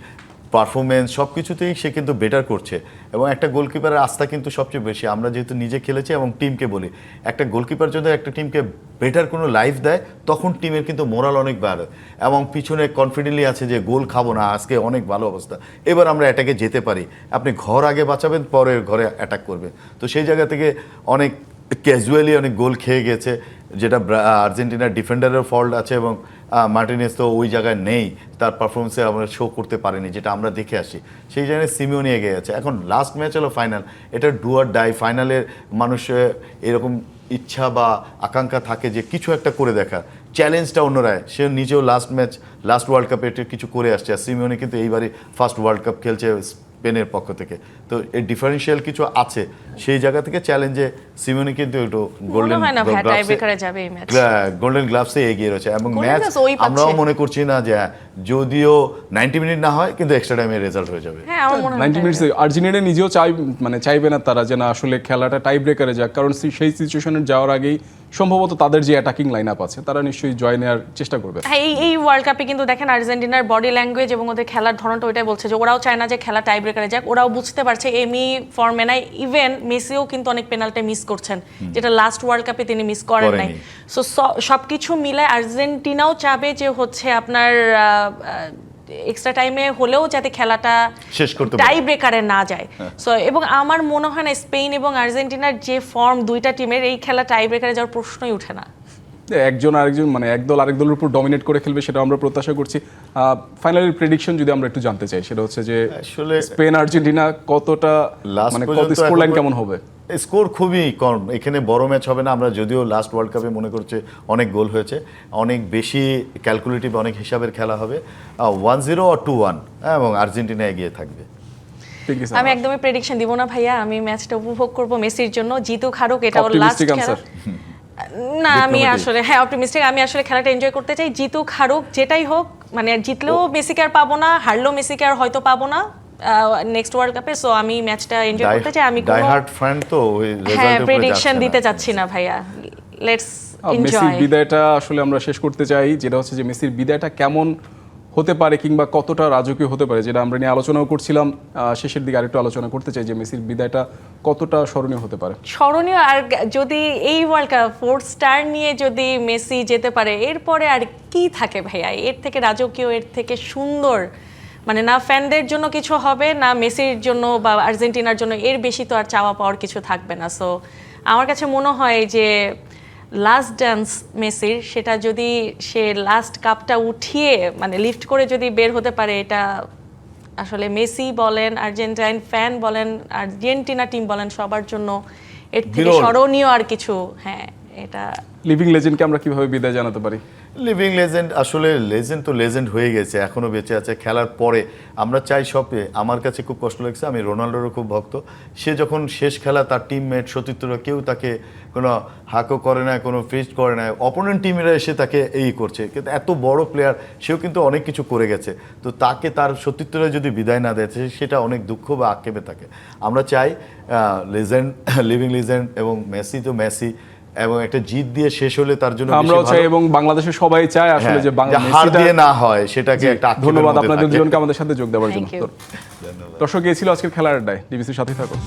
পারফরমেন্স সব কিছুতেই সে কিন্তু বেটার করছে এবং একটা গোলকিপারের আস্থা কিন্তু সবচেয়ে বেশি। আমরা যেহেতু নিজে খেলেছি এবং টিমকে বলি, একটা গোলকিপার যদি একটা টিমকে বেটার কোনো লাইফ দেয় তখন টিমের কিন্তু মোরাল অনেক বাড়ে এবং পিছনে কনফিডেন্টলি আছে যে গোল খাবো না, আজকে অনেক ভালো অবস্থা, এবার আমরা অ্যাটাকে যেতে পারি। আপনি ঘর আগে বাঁচাবেন, পরে ঘরে অ্যাটাক করবেন। তো সেই জায়গা থেকে অনেক ক্যাজুয়ালি অনেক গোল খেয়ে গেছে, যেটা আর্জেন্টিনার ডিফেন্ডারের ফল্ট আছে এবং মার্টিনেজ তো ওই জায়গায় নেই, তার পারফরমেন্সে আমরা শো করতে পারিনি, যেটা আমরা দেখে আসি। সেই জায়গায় সিমিওনি এগিয়ে গেছে। এখন লাস্ট ম্যাচ হলো ফাইনাল, এটা ডু অর ডাই। ফাইনালের মানুষের এরকম ইচ্ছা বা আকাঙ্ক্ষা থাকে যে কিছু একটা করে দেখা, চ্যালেঞ্জটা অন্যরায়। সে নিজেও লাস্ট ওয়ার্ল্ড কাপে এটা কিছু করে আসছে, আর সিমিওনি কিন্তু এইবারই ফার্স্ট ওয়ার্ল্ড কাপ খেলছে স্পেনের পক্ষ থেকে। তো এই ডিফারেন্সিয়াল কিছু আছে, সেই জায়গা থেকে চ্যালেঞ্জে সিমিওনি কিন্তু একটু গোল্ডেন গ্লাভসে এগিয়ে রয়েছে এবং ম্যাচ আমরাও মনে করছি না যে যদিও 90 মিনিট না হয় কিন্তু এক্সট্রা টাইমে রেজাল্ট হয়ে যাবে। 90 মিনিটস আর্জেন্টিনা নিজেও চাইবে না তারা যে না আসলে খেলাটা টাই ব্রেকারে যাক, কারণ সেই সিচুয়েশনে যাওয়ার আগেই সম্ভবত তাদের যে অ্যাটাকিং লাইন আপ আছে তারা নিশ্চয়ই জয় নেওয়ার চেষ্টা করবে। হ্যাঁ, এই ওয়ার্ল্ড কাপে কিন্তু দেখেন আর্জেন্টিনার বডি ল্যাঙ্গুয়েজ এবং ওদের খেলার ধরনটা ওইটাই বলছে যে ওরাও চায় না যে খেলা টাই ব্রেকারে যাক। ওরাও বুঝতে পারছে এমি ফর্মে নাই, ইভেন মেসিও কিন্তু অনেক পেনাল্টি মিস করছেন, যেটা লাস্ট ওয়ার্ল্ড কাপে তিনি মিস করেন নাই। সো সবকিছু মিলে আর্জেন্টিনাও চাবে যে হচ্ছে আপনার এক্সট্রা টাইমে হলেও যাতে খেলাটা শেষ করতে টাই ব্রেকারে না যায়। সো এবং আমার মনে হয় না স্পেন এবং আর্জেন্টিনার যে ফর্ম দুইটা টিমের, এই খেলা টাই ব্রেকারে যাওয়ার প্রশ্নই ওঠে না। একজন আরেকজন মানে একদল আরেক দলের উপর ডমিনেট করে খেলবে, সেটা আমরা প্রত্যাশা করছি। ফাইনালের প্রেডিকশন যদি আমরা একটু জানতে চাই, সেটা হচ্ছে যে আসলে স্পেন আর্জেন্টিনা কতটা মানে কত স্কোর লাইন কেমন হবে? স্কোর খুবই কম, এখানে বড় ম্যাচ হবে না। আমরা যদিও লাস্ট ওয়ার্ল্ড কাপে মনে করছি অনেক গোল হয়েছে, অনেক বেশি ক্যালকুলেটিভ, অনেক হিসাবের খেলা হবে। 1-0 or 2-1 এবং আর্জেন্টিনা এগিয়ে থাকবে। আমি একদমই প্রেডিকশন দিব না ভাইয়া, আমি ম্যাচটা উপভোগ করব মেসির জন্য, জিতুক হারুক এটা ওর লাস্ট খেলা। না আমি আসলে অপটিমিস্টিক, আমি আসলে খেলাটা এনজয় করতে চাই, জিতুক হারুক যেটাই হোক, মানে জিতলেও মেসিকে আর পাবো না, হারলেও মেসিকে আর হয়তো পাবো না নেক্সট ওয়ার্ল্ড কাপে। সো আমি ম্যাচটা এনজয় করতে চাই। আমি ডাই হার্ড ফ্যান তো ওই রেজাল্টের প্রেডিকশন দিতে চাচ্ছি না ভাইয়া, লেটস এনজয়। মেসির বিদায়টা আসলে আমরা শেষ করতে চাই, যেটা হচ্ছে যে মেসির বিদায়টা কেমন হতে পারে কিংবা কতটা রাজকীয় হতে পারে, যেটা আমরা নিয়ে আলোচনাও করছিলাম। শেষের দিকে আরেকটু আলোচনা করতে চাই যে মেসির বিদায়টা কতটা স্মরণীয় হতে পারে। স্মরণীয়, আর যদি এই ওয়ার্ল্ড কাপ 4 স্টার নিয়ে যদি মেসি যেতে পারে, এরপরে আর কি থাকে ভাইয়া, এর থেকে রাজকীয়, এর থেকে সুন্দর, মানে না ফ্যানদের জন্য কিছু হবে, না মেসির জন্য বা আর্জেন্টিনার জন্য, এর বেশি তো আর চাওয়া পাওয়ার কিছু থাকবে না। সো আমার কাছে মনে হয় যে লাস্ট ডান্স মেসির, সেটা যদি সে লাস্ট কাপটা উঠিয়ে মানে লিফট করে যদি বের হতে পারে, এটা আসলে মেসি বলেন, আর্জেন্টাইন ফ্যান বলেন, আর্জেন্টিনা টিম বলেন, সবার জন্য এর থেকে স্মরণীয় আর কিছু। হ্যাঁ, এটা লিভিং লেজেন্ডকে আমরা কিভাবে বিদায় জানাতে পারি? লিভিং লেজেন্ড, আসলে লেজেন্ড তো লেজেন্ড হয়ে গেছে, এখনও বেঁচে আছে। খেলার পরে আমরা চাই সবে, আমার কাছে খুব কষ্ট লাগছে, আমি রোনাল্ডোরও খুব ভক্ত। সে যখন শেষ খেলা, তার টিমমেট সতীর্থরা কেউ তাকে কোনো হাকও করে না, কোনো ফিস্ট করে না, অপোনেন্ট টিমেরা এসে তাকে এই করছে। কিন্তু এত বড় প্লেয়ার, সেও কিন্তু অনেক কিছু করে গেছে, তো তাকে তার সতীর্থরা যদি বিদায় না দেয় সেটা অনেক দুঃখ বা আক্ষেপে থাকে। আমরা চাই লেজেন্ড, লিভিং লেজেন্ড, এবং মেসি তো মেসি, এবং একটা জিত দিয়ে শেষ হলে তার জন্য আমরাও চাই এবং বাংলাদেশের সবাই চায় আসলে যে হার দিয়ে না হয় সেটাকে একটা। ধন্যবাদ আপনাদের দুজনকে আমাদের সাথে যোগ দেওয়ার জন্য। দর্শক, এই ছিল আজকের খেলার আড্ডায়, ডিবিসির সাথে থাকুন।